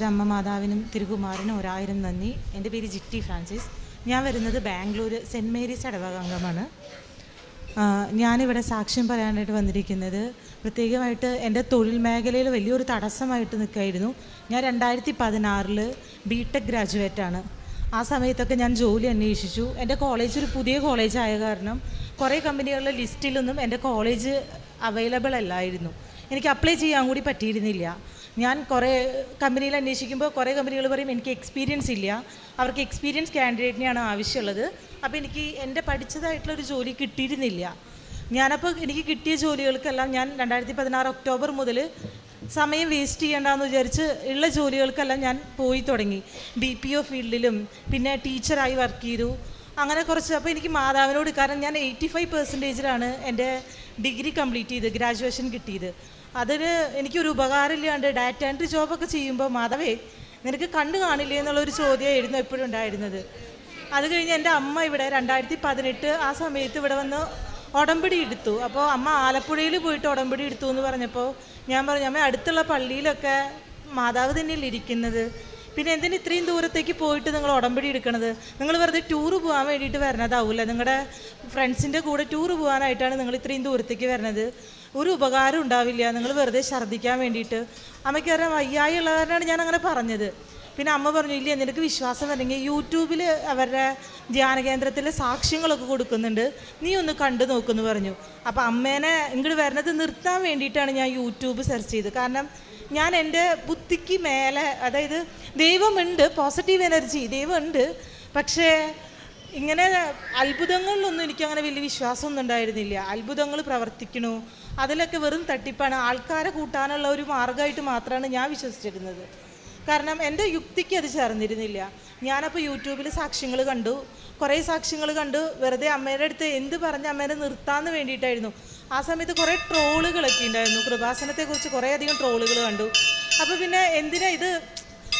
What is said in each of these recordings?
അമ്മ മാതാവിനും തിരുകുമാരനും 1000 നന്ദി. എൻ്റെ പേര് ജിറ്റി ഫ്രാൻസിസ്. ഞാൻ വരുന്നത് ബാംഗ്ലൂർ സെൻറ്റ് മേരീസ് ഇടവക അംഗമാണ്. ഞാനിവിടെ സാക്ഷ്യം പറയാനായിട്ട് വന്നിരിക്കുന്നത് പ്രത്യേകമായിട്ട് എൻ്റെ തൊഴിൽ മേഖലയിൽ വലിയൊരു തടസ്സമായിട്ട് നിൽക്കുകയായിരുന്നു. ഞാൻ 2016 ബിടെക് ഗ്രാജുവേറ്റാണ്. ആ സമയത്തൊക്കെ ഞാൻ ജോലി അന്വേഷിച്ചു. എൻ്റെ കോളേജ് ഒരു പുതിയ കോളേജായ കാരണം കുറേ കമ്പനികളുടെ ലിസ്റ്റിലൊന്നും എൻ്റെ കോളേജ് അവൈലബിൾ അല്ലായിരുന്നു. എനിക്ക് അപ്ലൈ ചെയ്യാൻ കൂടി പറ്റിയിരുന്നില്ല. ഞാൻ കുറേ കമ്പനിയിൽ അന്വേഷിക്കുമ്പോൾ കുറേ കമ്പനികൾ പറയും എനിക്ക് എക്സ്പീരിയൻസ് ഇല്ല, അവർക്ക് എക്സ്പീരിയൻസ് കാൻഡിഡേറ്റിനെയാണ് ആവശ്യമുള്ളത്. അപ്പോൾ എനിക്ക് എൻ്റെ പഠിച്ചതായിട്ടുള്ളൊരു ജോലി കിട്ടിയിരുന്നില്ല. ഞാനപ്പോൾ എനിക്ക് കിട്ടിയ ജോലികൾക്കെല്ലാം ഞാൻ 2016 ഒക്ടോബർ മുതൽ സമയം വേസ്റ്റ് ചെയ്യേണ്ടെന്ന് വിചാരിച്ച് ഉള്ള ജോലികൾക്കെല്ലാം ഞാൻ പോയി തുടങ്ങി. BPO ഫീൽഡിലും പിന്നെ ടീച്ചറായി വർക്ക് ചെയ്തു. അങ്ങനെ കുറച്ച് അപ്പോൾ എനിക്ക് മാതാവിനോട്, കാരണം ഞാൻ 85% എൻ്റെ ഡിഗ്രി കംപ്ലീറ്റ് ചെയ്ത് ഗ്രാജുവേഷൻ കിട്ടിയത്. അതിന് എനിക്കൊരു ഉപകാരമില്ലാണ്ട് ഡാറ്റ എൻട്രി ജോബൊക്കെ ചെയ്യുമ്പോൾ മാധവേ നിനക്ക് കണ്ടു കാണില്ലേ എന്നുള്ളൊരു ചോദ്യമായിരുന്നു എപ്പോഴും ഉണ്ടായിരുന്നത്. അത് കഴിഞ്ഞ് എൻ്റെ അമ്മ ഇവിടെ 2018 ആ സമയത്ത് ഇവിടെ വന്ന് ഉടമ്പടി എടുത്തു. അപ്പോൾ അമ്മ ആലപ്പുഴയിൽ പോയിട്ട് ഉടമ്പടി എടുത്തു എന്ന് പറഞ്ഞപ്പോൾ ഞാൻ പറഞ്ഞു, അമ്മ അടുത്തുള്ള പള്ളിയിലൊക്കെ മാതാവ് തന്നെയല്ലേ ഇരിക്കുന്നത്, പിന്നെ എന്തിന് ഇത്രയും ദൂരത്തേക്ക് പോയിട്ട് നിങ്ങൾ ഉടമ്പടി എടുക്കണത്? നിങ്ങൾ വെറുതെ ടൂറ് പോകാൻ വേണ്ടിയിട്ട് വരണതാവില്ല, നിങ്ങളുടെ ഫ്രണ്ട്സിൻ്റെ കൂടെ ടൂറ് പോകാനായിട്ടാണ് നിങ്ങൾ ഇത്രയും ദൂരത്തേക്ക് വരണത്, ഒരു ഉപകാരം ഉണ്ടാവില്ല, നിങ്ങൾ വെറുതെ ഛർദ്ദിക്കാൻ വേണ്ടിയിട്ട്. അമ്മയ്ക്ക് അറിയാം വയ്യായി ഉള്ളവരാണ് ഞാൻ അങ്ങനെ പറഞ്ഞത്. പിന്നെ അമ്മ പറഞ്ഞു, ഇല്ല നിനക്ക് വിശ്വാസം വരണമെങ്കിൽ യൂട്യൂബിൽ അവരുടെ ധ്യാന കേന്ദ്രത്തിലെ സാക്ഷ്യങ്ങളൊക്കെ കൊടുക്കുന്നുണ്ട്, നീ ഒന്ന് കണ്ടു നോക്കുമെന്ന് പറഞ്ഞു. അപ്പോൾ അമ്മേനെ ഇങ്ങോട്ട് വരണത് നിർത്താൻ വേണ്ടിയിട്ടാണ് ഞാൻ യൂട്യൂബ് സെർച്ച് ചെയ്തത്. കാരണം ഞാൻ എൻ്റെ ബുദ്ധിക്ക് മേലെ, അതായത് ദൈവമുണ്ട്, പോസിറ്റീവ് എനർജി ദൈവമുണ്ട്, പക്ഷേ ഇങ്ങനെ അത്ഭുതങ്ങളിലൊന്നും എനിക്കങ്ങനെ വലിയ വിശ്വാസമൊന്നും ഉണ്ടായിരുന്നില്ല. അത്ഭുതങ്ങൾ പ്രവർത്തിക്കണു, അതിലൊക്കെ വെറും തട്ടിപ്പാണ്, ആൾക്കാരെ കൂട്ടാനുള്ള ഒരു മാർഗമായിട്ട് മാത്രമാണ് ഞാൻ വിശ്വസിച്ചിരുന്നത്. കാരണം എൻ്റെ യുക്തിക്ക് അത് ചേർന്നിരുന്നില്ല. ഞാനപ്പോൾ യൂട്യൂബിൽ സാക്ഷ്യങ്ങൾ കണ്ടു, കുറേ സാക്ഷ്യങ്ങൾ കണ്ടു. വെറുതെ അമ്മയുടെ അടുത്ത് എന്ത് പറഞ്ഞ് അമ്മേനെ നിർത്താമെന്ന് വേണ്ടിയിട്ടായിരുന്നു. ആ സമയത്ത് കുറേ ട്രോളുകളൊക്കെ ഉണ്ടായിരുന്നു, കൃപാസനത്തെക്കുറിച്ച് കുറേ അധികം ട്രോളുകൾ കണ്ടു. അപ്പോൾ പിന്നെ എന്തിനാ ഇത്,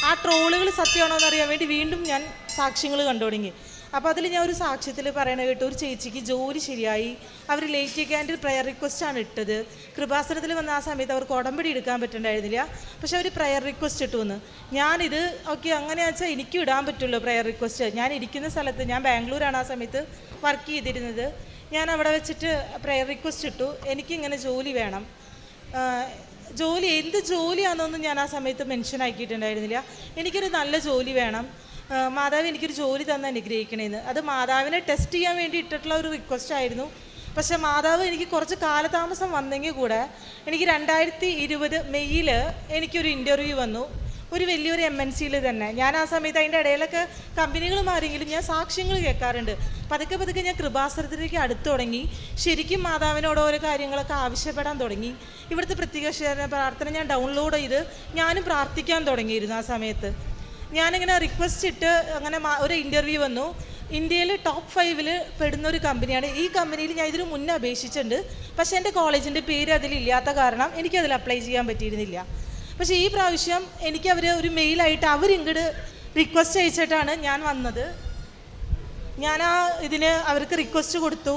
ആ ട്രോളുകൾ സത്യമാണോ എന്നറിയാൻ വേണ്ടി വീണ്ടും ഞാൻ സാക്ഷ്യങ്ങൾ കണ്ടു തുടങ്ങി. അപ്പോൾ അതിൽ ഞാൻ ഒരു സാക്ഷ്യത്തിൽ പറയണ കേട്ടു, ഒരു ചേച്ചിക്ക് ജോലി ശരിയായി, അവർ ലേറ്റ് ക്യാൻഡിൽ പ്രയർ റിക്വസ്റ്റാണ് ഇട്ടത്. കൃപാസനത്തിൽ വന്ന ആ സമയത്ത് അവർക്ക് ഉടമ്പടി എടുക്കാൻ പറ്റുന്നുണ്ടായിരുന്നില്ല, പക്ഷെ അവർ പ്രയർ റിക്വസ്റ്റ് ഇട്ടു വന്ന്. ഞാനിത് ഓക്കെ അങ്ങനെയാ വെച്ചാൽ എനിക്കും ഇടാൻ പറ്റുള്ളൂ പ്രയർ റിക്വസ്റ്റ്. ഞാൻ ഇരിക്കുന്ന സ്ഥലത്ത്, ഞാൻ ബാംഗ്ലൂരാണ് ആ സമയത്ത് വർക്ക് ചെയ്തിരുന്നത്, ഞാൻ അവിടെ വെച്ചിട്ട് പ്രയർ റിക്വസ്റ്റ് ഇട്ടു, എനിക്കിങ്ങനെ ജോലി വേണം. ജോലി എന്ത് ജോലിയാണെന്നൊന്നും ഞാൻ ആ സമയത്ത് മെൻഷൻ ആക്കിയിട്ടുണ്ടായിരുന്നില്ല. എനിക്കൊരു നല്ല ജോലി വേണം, മാതാവ് എനിക്കൊരു ജോലി തന്നെ അനുഗ്രഹിക്കണേന്ന്. അത് മാതാവിനെ ടെസ്റ്റ് ചെയ്യാൻ വേണ്ടി ഇട്ടിട്ടുള്ള ഒരു റിക്വസ്റ്റ് ആയിരുന്നു. പക്ഷേ മാതാവ് എനിക്ക് കുറച്ച് കാലതാമസം വന്നെങ്കിൽ കൂടെ എനിക്ക് 2020 മെയ്യിൽ എനിക്കൊരു ഇൻ്റർവ്യൂ വന്നു, ഒരു വലിയൊരു MNCയിൽ തന്നെ. ഞാൻ ആ സമയത്ത് അതിൻ്റെ ഇടയിലൊക്കെ കമ്പനികൾ മാറിയെങ്കിലും ഞാൻ സാക്ഷ്യങ്ങൾ കേൾക്കാറുണ്ട്. പതുക്കെ ഞാൻ കൃപാസനത്തിലേക്ക് അടുത്ത് തുടങ്ങി. ശരിക്കും മാതാവിനോട് ഓരോ കാര്യങ്ങളൊക്കെ ആവശ്യപ്പെടാൻ തുടങ്ങി. ഇവിടുത്തെ പ്രത്യക്ഷ പ്രാർത്ഥന ഞാൻ ഡൗൺലോഡ് ചെയ്ത് ഞാനും പ്രാർത്ഥിക്കാൻ തുടങ്ങിയിരുന്നു. ആ സമയത്ത് ഞാനിങ്ങനെ റിക്വസ്റ്റ് ഇട്ട് അങ്ങനെ ഒരു ഇൻ്റർവ്യൂ വന്നു. ഇന്ത്യയിൽ ടോപ്പ് 5 പെടുന്ന ഒരു കമ്പനിയാണ്. ഈ കമ്പനിയിൽ ഞാൻ ഇതിന് മുന്നേ അപേക്ഷിച്ചിട്ടുണ്ട്, പക്ഷേ എൻ്റെ കോളേജിൻ്റെ പേര് അതിലില്ലാത്ത കാരണം എനിക്കതിൽ അപ്ലൈ ചെയ്യാൻ പറ്റിയിരുന്നില്ല. പക്ഷേ ഈ പ്രാവശ്യം എനിക്ക് അവർ ഒരു മെയിലായിട്ട് അവരിങ്ങോട്ട് റിക്വസ്റ്റ് അയച്ചിട്ടാണ് ഞാൻ വന്നത്. ഞാൻ ആ ഇതിന് അവർക്ക് റിക്വസ്റ്റ് കൊടുത്തു,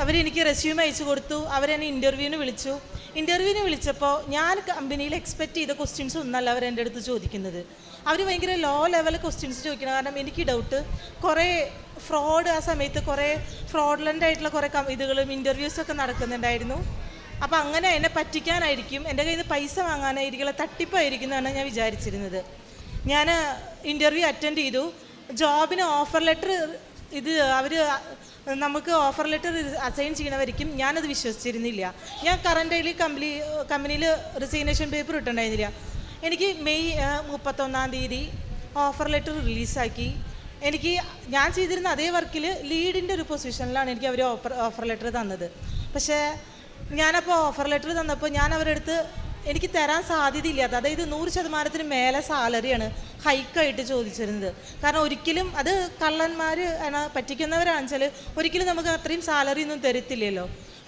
അവരെനിക്ക് റെസ്യൂം അയച്ചു കൊടുത്തു, അവരെന്നെ ഇൻ്റർവ്യൂവിന് വിളിച്ചു. ഇൻ്റർവ്യൂവിന് വിളിച്ചപ്പോൾ ഞാൻ കമ്പനിയിൽ എക്സ്പെക്റ്റ് ചെയ്ത ക്വസ്റ്റ്യൻസ് ഒന്നല്ല അവരെൻ്റെ അടുത്ത് ചോദിക്കുന്നത്. അവർ ഭയങ്കര ലോ ലെവൽ ക്വസ്റ്റ്യൻസ് ചോദിക്കണം. കാരണം എനിക്ക് ഡൗട്ട്, കുറേ ഫ്രോഡ്, ആ സമയത്ത് കുറേ ഫ്രോഡുലൻ്റ് ആയിട്ടുള്ള കുറേ ഇതുകളും ഇൻ്റർവ്യൂസൊക്കെ നടക്കുന്നുണ്ടായിരുന്നു. അപ്പോൾ അങ്ങനെ എന്നെ പറ്റിക്കാനായിരിക്കും, എൻ്റെ കയ്യിൽ നിന്ന് പൈസ വാങ്ങാനായിരിക്കും, തട്ടിപ്പായിരിക്കും എന്നാണ് ഞാൻ വിചാരിച്ചിരുന്നത്. ഞാൻ ഇൻ്റർവ്യൂ അറ്റൻഡ് ചെയ്തു. ജോബിന് ഓഫർ ലെറ്റർ അവർ നമുക്ക് ഓഫർ ലെറ്റർ അസൈൻ ചെയ്യണവരിക്കും ഞാനത് വിശ്വസിച്ചിരുന്നില്ല. ഞാൻ കറൻ്റ് കമ്പനിയിൽ റിസൈനേഷൻ പേപ്പർ ഇട്ടുണ്ടായിരുന്നില്ല. എനിക്ക് മെയ് 31-ാം തീയതി ഓഫർ ലെറ്റർ റിലീസാക്കി. ഞാൻ ചെയ്തിരുന്ന അതേ വർക്കിൽ ലീഡിൻ്റെ ഒരു പൊസിഷനിലാണ് എനിക്ക് അവർ ഓഫർ ലെറ്റർ തന്നത്. പക്ഷേ ഞാനപ്പോൾ ഓഫർ ലെറ്റർ തന്നപ്പോൾ ഞാൻ അവരുടെ അടുത്ത് എനിക്ക് തരാൻ സാധ്യതയില്ലാത്ത, അതായത് 100% മേലെ സാലറിയാണ് ഹൈക്കായിട്ട് ചോദിച്ചിരുന്നത്. കാരണം ഒരിക്കലും അത് കള്ളന്മാർ പറ്റിക്കുന്നവരാണെന്ന് വെച്ചാൽ ഒരിക്കലും നമുക്ക് അത്രയും സാലറി ഒന്നും തരത്തില്ലല്ലോ.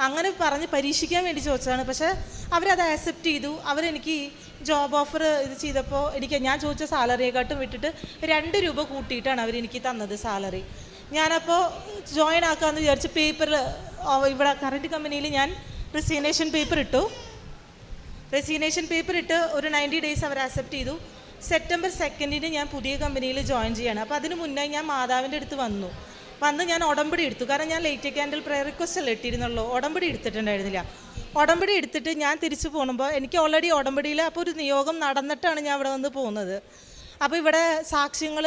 അങ്ങനെ പറഞ്ഞ് പരീക്ഷിക്കാൻ വേണ്ടി ചോദിച്ചതാണ്. പക്ഷേ അവരത് ആക്സെപ്റ്റ് ചെയ്തു. അവരെനിക്ക് ജോബ് ഓഫർ ഇത് ചെയ്തപ്പോൾ ഞാൻ ചോദിച്ച സാലറിയെക്കാട്ടും വിട്ടിട്ട് 2 രൂപ കൂട്ടിയിട്ടാണ് അവരെനിക്ക് തന്നത് സാലറി. ഞാനപ്പോൾ ജോയിൻ ആക്കാമെന്ന് വിചാരിച്ച് പേപ്പറിൽ ഇവിടെ കറണ്ട് കമ്പനിയിൽ ഞാൻ റിസൈനേഷൻ പേപ്പർ ഇട്ടു. റെസിഗ്നേഷൻ പേപ്പർ ഇട്ട് ഒരു 90 ഡേയ്സ് അവർ അക്സെപ്റ്റ് ചെയ്തു. സെപ്റ്റംബർ 2 ഞാൻ പുതിയ കമ്പനിയിൽ ജോയിൻ ചെയ്യാണ്. അപ്പോൾ അതിന് മുന്നേ ഞാൻ മാതാവിൻ്റെ അടുത്ത് വന്ന് ഞാൻ ഉടമ്പടി എടുത്തു. കാരണം ഞാൻ ലേറ്റ് ക്യാൻഡിൽ പ്രയർ റിക്വസ്റ്റ് അല്ലേ ഇട്ടിരുന്നുള്ളൂ, ഉടമ്പടി എടുത്തിട്ടുണ്ടായിരുന്നില്ല. ഉടമ്പടി എടുത്തിട്ട് ഞാൻ തിരിച്ചു പോകുമ്പോൾ എനിക്ക് ഓൾറെഡി ഉടമ്പടിയിൽ അപ്പോൾ ഒരു നിയോഗം നടന്നിട്ടാണ് ഞാൻ ഇവിടെ വന്ന് പോകുന്നത്. അപ്പോൾ ഇവിടെ സാക്ഷ്യങ്ങൾ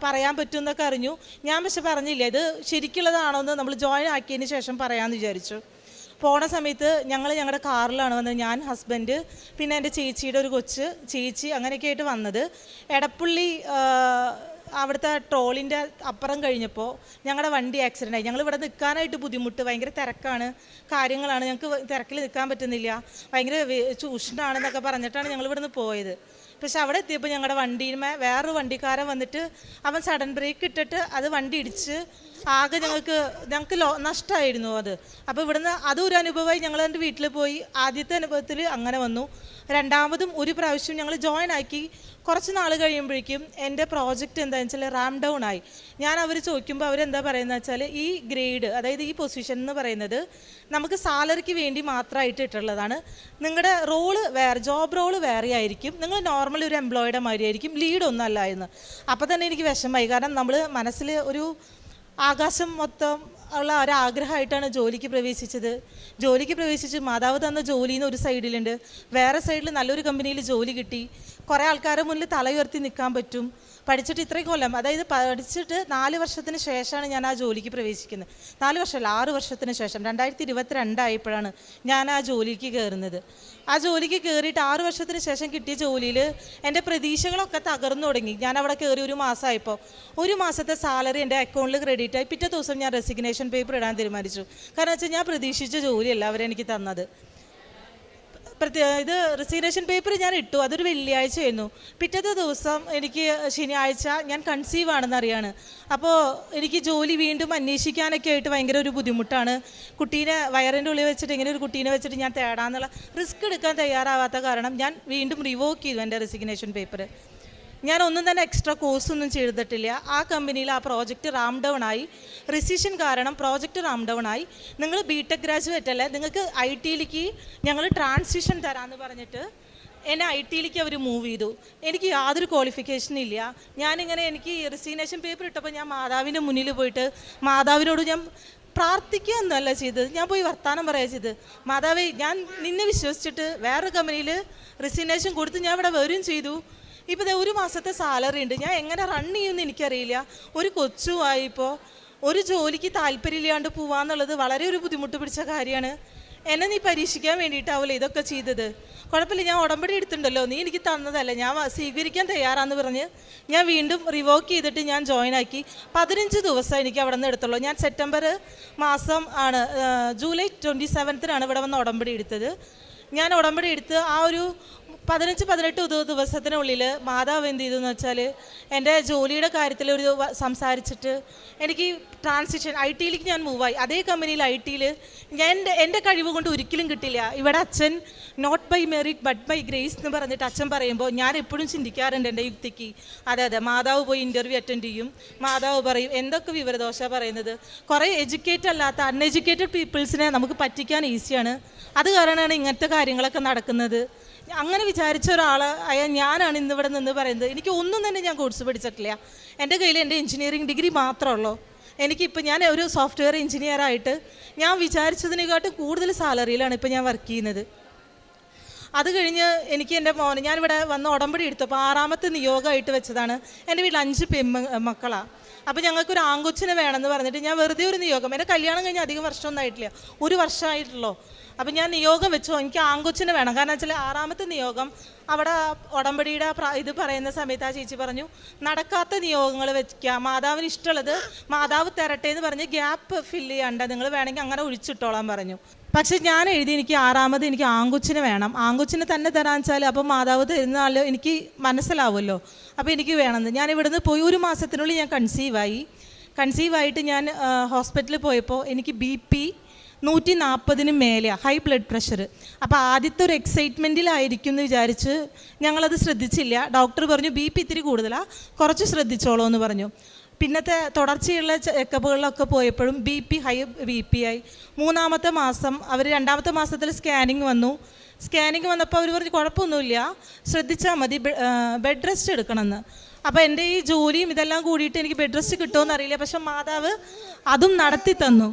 പറയാൻ പറ്റുമെന്നൊക്കെ അറിഞ്ഞു. ഞാൻ പക്ഷെ പറഞ്ഞില്ല, ഇത് ശരിക്കുള്ളതാണോ എന്ന് നമ്മൾ ജോയിൻ ആക്കിയതിന് ശേഷം പറയാമെന്ന് വിചാരിച്ചു. പോണ സമയത്ത് ഞങ്ങളുടെ കാറിലാണ് വന്നത്, ഞാൻ, ഹസ്ബൻഡ്, പിന്നെ എൻ്റെ ചേച്ചിയുടെ ഒരു കൊച്ച്, ചേച്ചി, അങ്ങനെയൊക്കെ ആയിട്ട് വന്നത്. എടപ്പള്ളി അവിടുത്തെ ട്രോളിൻ്റെ അപ്പുറം കഴിഞ്ഞപ്പോൾ ഞങ്ങളുടെ വണ്ടി ആക്സിഡൻ്റ് ആയി. ഞങ്ങൾ ഇവിടെ നിൽക്കാനായിട്ട് ബുദ്ധിമുട്ട്, ഭയങ്കര തിരക്കാണ്, കാര്യങ്ങളാണ്, ഞങ്ങൾക്ക് തിരക്കിൽ നിൽക്കാൻ പറ്റുന്നില്ല, ഭയങ്കര ഉഷ്ണാണെന്നൊക്കെ പറഞ്ഞിട്ടാണ് ഞങ്ങൾ ഇവിടെ നിന്ന് പോയത്. പക്ഷെ അവിടെ എത്തിയപ്പോൾ ഞങ്ങളുടെ വണ്ടിയുമേ വേറൊരു വണ്ടിക്കാരൻ വന്നിട്ട് അവൻ സഡൻ ബ്രേക്ക് ഇട്ടിട്ട് അത് വണ്ടി ഇടിച്ച് ആകെ ഞങ്ങൾക്ക് നഷ്ടമായിരുന്നു അത്. അപ്പോൾ ഇവിടുന്ന് അതൊരു അനുഭവമായി. ഞങ്ങൾ എൻ്റെ വീട്ടിൽ പോയി. ആദ്യത്തെ അനുഭവത്തിൽ അങ്ങനെ വന്നു. രണ്ടാമതും ഒരു പ്രാവശ്യം ഞങ്ങൾ ജോയിൻ ആക്കി. കുറച്ച് നാൾ കഴിയുമ്പോഴേക്കും എൻ്റെ പ്രോജക്റ്റ് എന്താണെന്ന് വെച്ചാൽ റാം ഡൗൺ ആയി. ഞാൻ അവർ ചോദിക്കുമ്പോൾ അവരെന്താ പറയുന്നത് വെച്ചാൽ ഈ ഗ്രേഡ്, അതായത് ഈ പൊസിഷൻ എന്ന് പറയുന്നത് നമുക്ക് സാലറിക്ക് വേണ്ടി മാത്രമായിട്ട് ഇട്ടുള്ളതാണ്. നിങ്ങളുടെ റോള് വേറെ, ജോബ് റോള് വേറെ ആയിരിക്കും, നിങ്ങൾ നോർമൽ ഒരു എംപ്ലോയിയുടെ മാതിരി ആയിരിക്കും, ലീഡൊന്നും അല്ല എന്ന്. അപ്പോൾ തന്നെ എനിക്ക് വിഷമമായി. കാരണം നമ്മൾ മനസ്സിൽ ഒരു ആകാശം മൊത്തം ഉള്ള ഒരാഗ്രഹമായിട്ടാണ് ജോലിക്ക് പ്രവേശിച്ച് മാതാവ് തന്ന ജോലിയിൽ നിന്ന് ഒരു സൈഡിലുണ്ട്, വേറെ സൈഡിൽ നല്ലൊരു കമ്പനിയിൽ ജോലി കിട്ടി, കുറേ ആൾക്കാരുടെ മുന്നിൽ തല ഉയർത്തി നിൽക്കാൻ പറ്റും. പഠിച്ചിട്ട് ഇത്രയും കൊല്ലം, അതായത് പഠിച്ചിട്ട് 4 വർഷത്തിന് ശേഷമാണ് ഞാൻ ആ ജോലിക്ക് പ്രവേശിക്കുന്നത്. 4 വർഷമല്ല, 6 വർഷത്തിന് ശേഷം 2022 ആയപ്പോഴാണ് ഞാൻ ആ ജോലിക്ക് കയറുന്നത്. ആ ജോലിക്ക് കയറിയിട്ട് 6 വർഷത്തിന് ശേഷം കിട്ടിയ ജോലിയിൽ എൻ്റെ പ്രതീക്ഷകളൊക്കെ തകർന്നു തുടങ്ങി. ഞാൻ അവിടെ കയറി 1 മാസമായപ്പോൾ 1 മാസത്തെ സാലറി എൻ്റെ അക്കൗണ്ടിൽ ക്രെഡിറ്റ് ആയി. പിറ്റേ ദിവസം ഞാൻ റെസിഗ്നേഷൻ പേപ്പർ ഇടാൻ തീരുമാനിച്ചു. കാരണം വെച്ചാൽ ഞാൻ പ്രതീക്ഷിച്ച ജോലിയല്ല അവരെനിക്ക് തന്നത്. ഇത് റെസിഗ്നേഷൻ പേപ്പർ ഞാൻ ഇട്ടു, അതൊരു വെള്ളിയാഴ്ചയായിരുന്നു. പിറ്റത്തെ ദിവസം എനിക്ക് ശനിയാഴ്ച ഞാൻ കൺസീവ് ആണെന്ന് അറിയാണ്. അപ്പോൾ എനിക്ക് ജോലി വീണ്ടും അന്വേഷിക്കാനൊക്കെ ആയിട്ട് ഭയങ്കര ഒരു ബുദ്ധിമുട്ടാണ്. കുട്ടീനെ വയറിൻ്റെ ഉള്ളിൽ വെച്ചിട്ട് ഇങ്ങനെ ഒരു കുട്ടീനെ വെച്ചിട്ട് ഞാൻ തേടാന്നുള്ള റിസ്ക് എടുക്കാൻ തയ്യാറാവാത്ത കാരണം ഞാൻ വീണ്ടും റിവോക്ക് ചെയ്തു എൻ്റെ റെസിഗ്നേഷൻ പേപ്പർ. ഞാനൊന്നും തന്നെ എക്സ്ട്രാ കോഴ്സൊന്നും ചെയ്തിട്ടില്ല. ആ കമ്പനിയിൽ ആ പ്രോജക്റ്റ് റാം ഡൗൺ ആയി. റിസിഷൻ കാരണം പ്രോജക്റ്റ് റാം ഡൗൺ ആയി. നിങ്ങൾ ബിടെക് ഗ്രാജുവേറ്റ് അല്ലേ, നിങ്ങൾക്ക് ഐ ടിയിലേക്ക് ഞങ്ങൾ ട്രാൻസിഷൻ തരാമെന്ന് പറഞ്ഞിട്ട് എന്നെ ഐ ടിയിലേക്ക് അവർ മൂവ് ചെയ്തു. എനിക്ക് യാതൊരു ക്വാളിഫിക്കേഷനും ഇല്ല. എനിക്ക് റെസിഗ്നേഷൻ പേപ്പർ ഇട്ടപ്പോൾ ഞാൻ മാതാവിൻ്റെ മുന്നിൽ പോയിട്ട് മാതാവിനോട് ഞാൻ പ്രാർത്ഥിക്കുക എന്നല്ല ചെയ്തത്, ഞാൻ പോയി വർത്താനം പറയുക ചെയ്ത്. മാതാവേ, ഞാൻ നിന്നെ വിശ്വസിച്ചിട്ട് വേറൊരു കമ്പനിയിൽ റെസിഗ്നേഷൻ കൊടുത്ത് ഞാൻ ഇവിടെ വരും ചെയ്തു. ഇപ്പോൾ 1 മാസത്തെ സാലറി ഉണ്ട്, ഞാൻ എങ്ങനെ റൺ ചെയ്യുമെന്ന് എനിക്കറിയില്ല. ഒരു കൊച്ചുമായിപ്പോൾ ഒരു ജോലിക്ക് താല്പര്യമില്ലാണ്ട് പോവാന്നുള്ളത് വളരെ ഒരു ബുദ്ധിമുട്ട് പിടിച്ച കാര്യമാണ്. എന്നെ നീ പരീക്ഷിക്കാൻ വേണ്ടിയിട്ടാവില്ല ഇതൊക്കെ ചെയ്തത്. കുഴപ്പമില്ല, ഞാൻ ഉടമ്പടി എടുത്തിട്ടുണ്ടല്ലോ, നീ എനിക്ക് തന്നതല്ല, ഞാൻ സ്വീകരിക്കാൻ തയ്യാറാന്ന് പറഞ്ഞ് ഞാൻ വീണ്ടും റിവോക്ക് ചെയ്തിട്ട് ഞാൻ ജോയിൻ ആക്കി. 15 ദിവസം എനിക്ക് അവിടെ നിന്ന് എടുത്തുള്ളൂ. ഞാൻ സെപ്റ്റംബർ മാസം ആണ്, ജൂലൈ 27 ഇവിടെ വന്ന് ഉടമ്പടി എടുത്തത്. ഞാൻ ഉടമ്പടി എടുത്ത് ആ ഒരു 15-18 ദിവസത്തിനുള്ളിൽ മാതാവ് എന്ത് ചെയ്തെന്ന് വെച്ചാൽ എൻ്റെ ജോലിയുടെ കാര്യത്തിൽ ഒരു സംസാരിച്ചിട്ട് എനിക്ക് ട്രാൻസിഷൻ ഐ ടിയിലേക്ക് ഞാൻ മൂവായി. അതേ കമ്പനിയിൽ ഐ ടിയിൽ എൻ്റെ കഴിവ് കൊണ്ട് ഒരിക്കലും കിട്ടില്ല. ഇവിടെ അച്ഛൻ not by merit but by grace എന്ന് പറഞ്ഞിട്ട് അച്ഛൻ പറയുമ്പോൾ ഞാൻ എപ്പോഴും ചിന്തിക്കാറുണ്ട് എൻ്റെ യുക്തിക്ക്. അതെ, മാതാവ് പോയി ഇൻ്റർവ്യൂ അറ്റൻഡ് ചെയ്യും, മാതാവ് പറയും എന്തൊക്കെ വിവരദോഷ പറയുന്നത്. കുറേ എഡ്യൂക്കേറ്റഡ് അല്ലാത്ത അൺഎഡ്യൂക്കേറ്റഡ് പീപ്പിൾസിനെ നമുക്ക് പറ്റിക്കാൻ ഈസിയാണ്. അത് കാരണമാണ് ഇങ്ങനത്തെ കാര്യങ്ങളൊക്കെ നടക്കുന്നത്. അങ്ങനെ വിചാരിച്ച ഒരാളായ ഞാനാണ് ഇന്നിവിടെ നിന്ന് പറയുന്നത്. എനിക്ക് ഒന്നും തന്നെ ഞാൻ കോഴ്സ് പഠിച്ചിട്ടില്ല. എൻ്റെ കയ്യിൽ എൻ്റെ എഞ്ചിനീയറിംഗ് ഡിഗ്രി മാത്രമേ ഉള്ളൂ. എനിക്കിപ്പോൾ ഞാൻ ഒരു സോഫ്റ്റ്വെയർ എഞ്ചിനീയറായിട്ട് ഞാൻ വിചാരിച്ചതിനെക്കാട്ടും കൂടുതൽ സാലറിയിലാണ് ഇപ്പോൾ ഞാൻ വർക്ക് ചെയ്യുന്നത്. അത് കഴിഞ്ഞ് എനിക്ക് എൻ്റെ മോനെ ഞാനിവിടെ വന്ന് ഉടമ്പടി എടുത്തപ്പോൾ 6ാമത്തെ നിയോഗമായിട്ട് വെച്ചതാണ്. എൻ്റെ വീട്ടിൽ 5 മക്കളാണ്. അപ്പോൾ ഞങ്ങൾക്കൊരു ആങ്കൊച്ചിനെ വേണമെന്ന് പറഞ്ഞിട്ട് ഞാൻ വെറുതെ ഒരു നിയോഗം, എൻ്റെ കല്യാണം കഴിഞ്ഞ് അധികം വർഷമൊന്നും ആയിട്ടില്ല, 1 വർഷമായിട്ടുള്ളൂ. അപ്പം ഞാൻ നിയോഗം വെച്ചു എനിക്ക് ആങ്കൊച്ചിനെ വേണം. കാരണം വെച്ചാൽ 6ാമത്തെ നിയോഗം അവിടെ ഉടമ്പടിയുടെ ഇത് പറയുന്ന സമയത്ത് ആ ചേച്ചി പറഞ്ഞു നടക്കാത്ത നിയോഗങ്ങൾ വെക്കുക, മാതാവിന് ഇഷ്ടമുള്ളത് മാതാവ് തരട്ടെ എന്ന് പറഞ്ഞ് ഗ്യാപ്പ് ഫില്ല് ചെയ്യണ്ട, നിങ്ങൾ വേണമെങ്കിൽ അങ്ങനെ ഒഴിച്ചിട്ടോളാൻ പറഞ്ഞു. പക്ഷെ ഞാൻ എഴുതി എനിക്ക് 6ാമത് എനിക്ക് ആങ്കൊച്ചിനെ വേണം, ആങ്കൊച്ചിനെ തന്നെ തരാൻ വെച്ചാൽ അപ്പം മാതാവ് തരുന്ന ആൾ എനിക്ക് മനസ്സിലാവുമല്ലോ, അപ്പോൾ എനിക്ക് വേണമെന്ന്. ഞാൻ ഇവിടുന്ന് പോയി 1 മാസത്തിനുള്ളിൽ ഞാൻ കൺസീവായിട്ട് ഞാൻ ഹോസ്പിറ്റലിൽ പോയപ്പോൾ എനിക്ക് BP 140 മേലെ, ഹൈ ബ്ലഡ് പ്രഷർ. അപ്പോൾ ആദ്യത്തെ ഒരു എക്സൈറ്റ്മെൻറ്റിലായിരിക്കും എന്ന് വിചാരിച്ച് ഞങ്ങളത് ശ്രദ്ധിച്ചില്ല. ഡോക്ടർ പറഞ്ഞു BP ഇത്തിരി കൂടുതലാണ്, കുറച്ച് ശ്രദ്ധിച്ചോളൂ എന്ന് പറഞ്ഞു. പിന്നത്തെ തുടർച്ചയുള്ള ചെക്കപ്പുകളിലൊക്കെ പോയപ്പോഴും BP ആയി. 3ാമത്തെ മാസം അവർ 2ാമത്തെ മാസത്തിൽ സ്കാനിങ് വന്നു. സ്കാനിങ് വന്നപ്പോൾ അവർ പറഞ്ഞു കുഴപ്പമൊന്നുമില്ല, ശ്രദ്ധിച്ചാൽ മതി, ബെഡ് റെസ്റ്റ് എടുക്കണമെന്ന്. അപ്പോൾ എൻ്റെ ഈ ജോലിയും ഇതെല്ലാം കൂടിയിട്ട് എനിക്ക് ബെഡ് റെസ്റ്റ് കിട്ടുമോ എന്നറിയില്ല. പക്ഷെ മാതാവ് അതും നടത്തി തന്നു.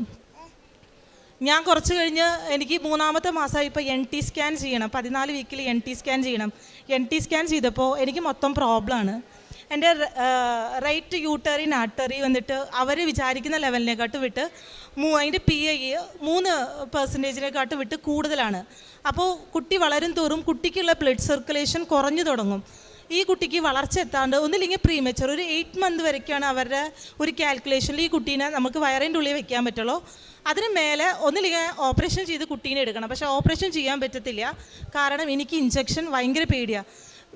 ഞാൻ കുറച്ച് കഴിഞ്ഞ് എനിക്ക് 3-ാമത്തെ മാസമായി ഇപ്പോൾ NT സ്കാൻ ചെയ്യണം. 14 വീക്കിൽ NT സ്കാൻ ചെയ്യണം. NT സ്കാൻ ചെയ്തപ്പോൾ എനിക്ക് മൊത്തം പ്രോബ്ലമാണ്. എൻ്റെ റൈറ്റ് യൂട്ടറിൻ ആർട്ടറി വന്നിട്ട് അവർ വിചാരിക്കുന്ന ലെവലിനെക്കാട്ട് വിട്ട് അതിൻ്റെ PI 3% വിട്ട് കൂടുതലാണ്. അപ്പോൾ കുട്ടി വളരും തോറും കുട്ടിക്കുള്ള ബ്ലഡ് സർക്കുലേഷൻ കുറഞ്ഞു തുടങ്ങും. ഈ കുട്ടിക്ക് വളർച്ച എത്താണ്ട് ഒന്നില്ലെങ്കിൽ പ്രീമെച്ചർ ഒരു 8 മന്ത് വരയ്ക്കാണ് അവരുടെ ഒരു കാൽക്കുലേഷനിൽ ഈ കുട്ടീനെ നമുക്ക് വയറിൻ്റെ ഉള്ളിൽ വെക്കാൻ പറ്റുള്ളൂ. അതിന് മേലെ ഒന്നില്ലെങ്കിൽ ഓപ്പറേഷൻ ചെയ്ത് കുട്ടീനെ എടുക്കണം. പക്ഷേ ഓപ്പറേഷൻ ചെയ്യാൻ പറ്റത്തില്ല, കാരണം എനിക്ക് ഇഞ്ചക്ഷൻ ഭയങ്കര പേടിയാണ്.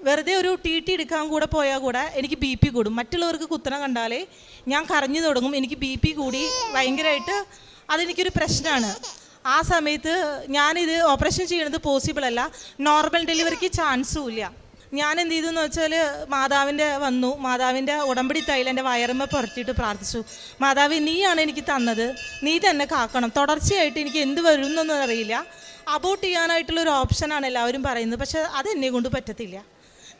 വെറുതെ ഒരു TT എടുക്കാൻ കൂടെ പോയാൽ കൂടെ എനിക്ക് BP കൂടും. മറ്റുള്ളവർക്ക് കുത്തണം കണ്ടാലേ ഞാൻ കരഞ്ഞു തുടങ്ങും. എനിക്ക് BP കൂടി ഭയങ്കരമായിട്ട് അതെനിക്കൊരു പ്രശ്നമാണ്. ആ സമയത്ത് ഞാനിത് ഓപ്പറേഷൻ ചെയ്യണത് പോസിബിൾ അല്ല, നോർമൽ ഡെലിവറിക്ക് ചാൻസും ഇല്ല. ഞാൻ എന്ത് ചെയ്തു എന്ന് വെച്ചാൽ മാതാവിൻ്റെ ഉടമ്പടി തൈലം എൻ്റെ വയറുമ്മ പുരട്ടിയിട്ട് പ്രാർത്ഥിച്ചു. മാതാവ്, നീയാണ് എനിക്ക് തന്നത്, നീ തന്നെ കാക്കണം. തുടർച്ചയായിട്ട് എനിക്ക് എന്ത് വരും എന്നൊന്നും അറിയില്ല. അബോട്ട് ചെയ്യാനായിട്ടുള്ളൊരു ഓപ്ഷനാണ് എല്ലാവരും പറയുന്നത്, പക്ഷേ അതെന്നെ കൊണ്ട് പറ്റത്തില്ല.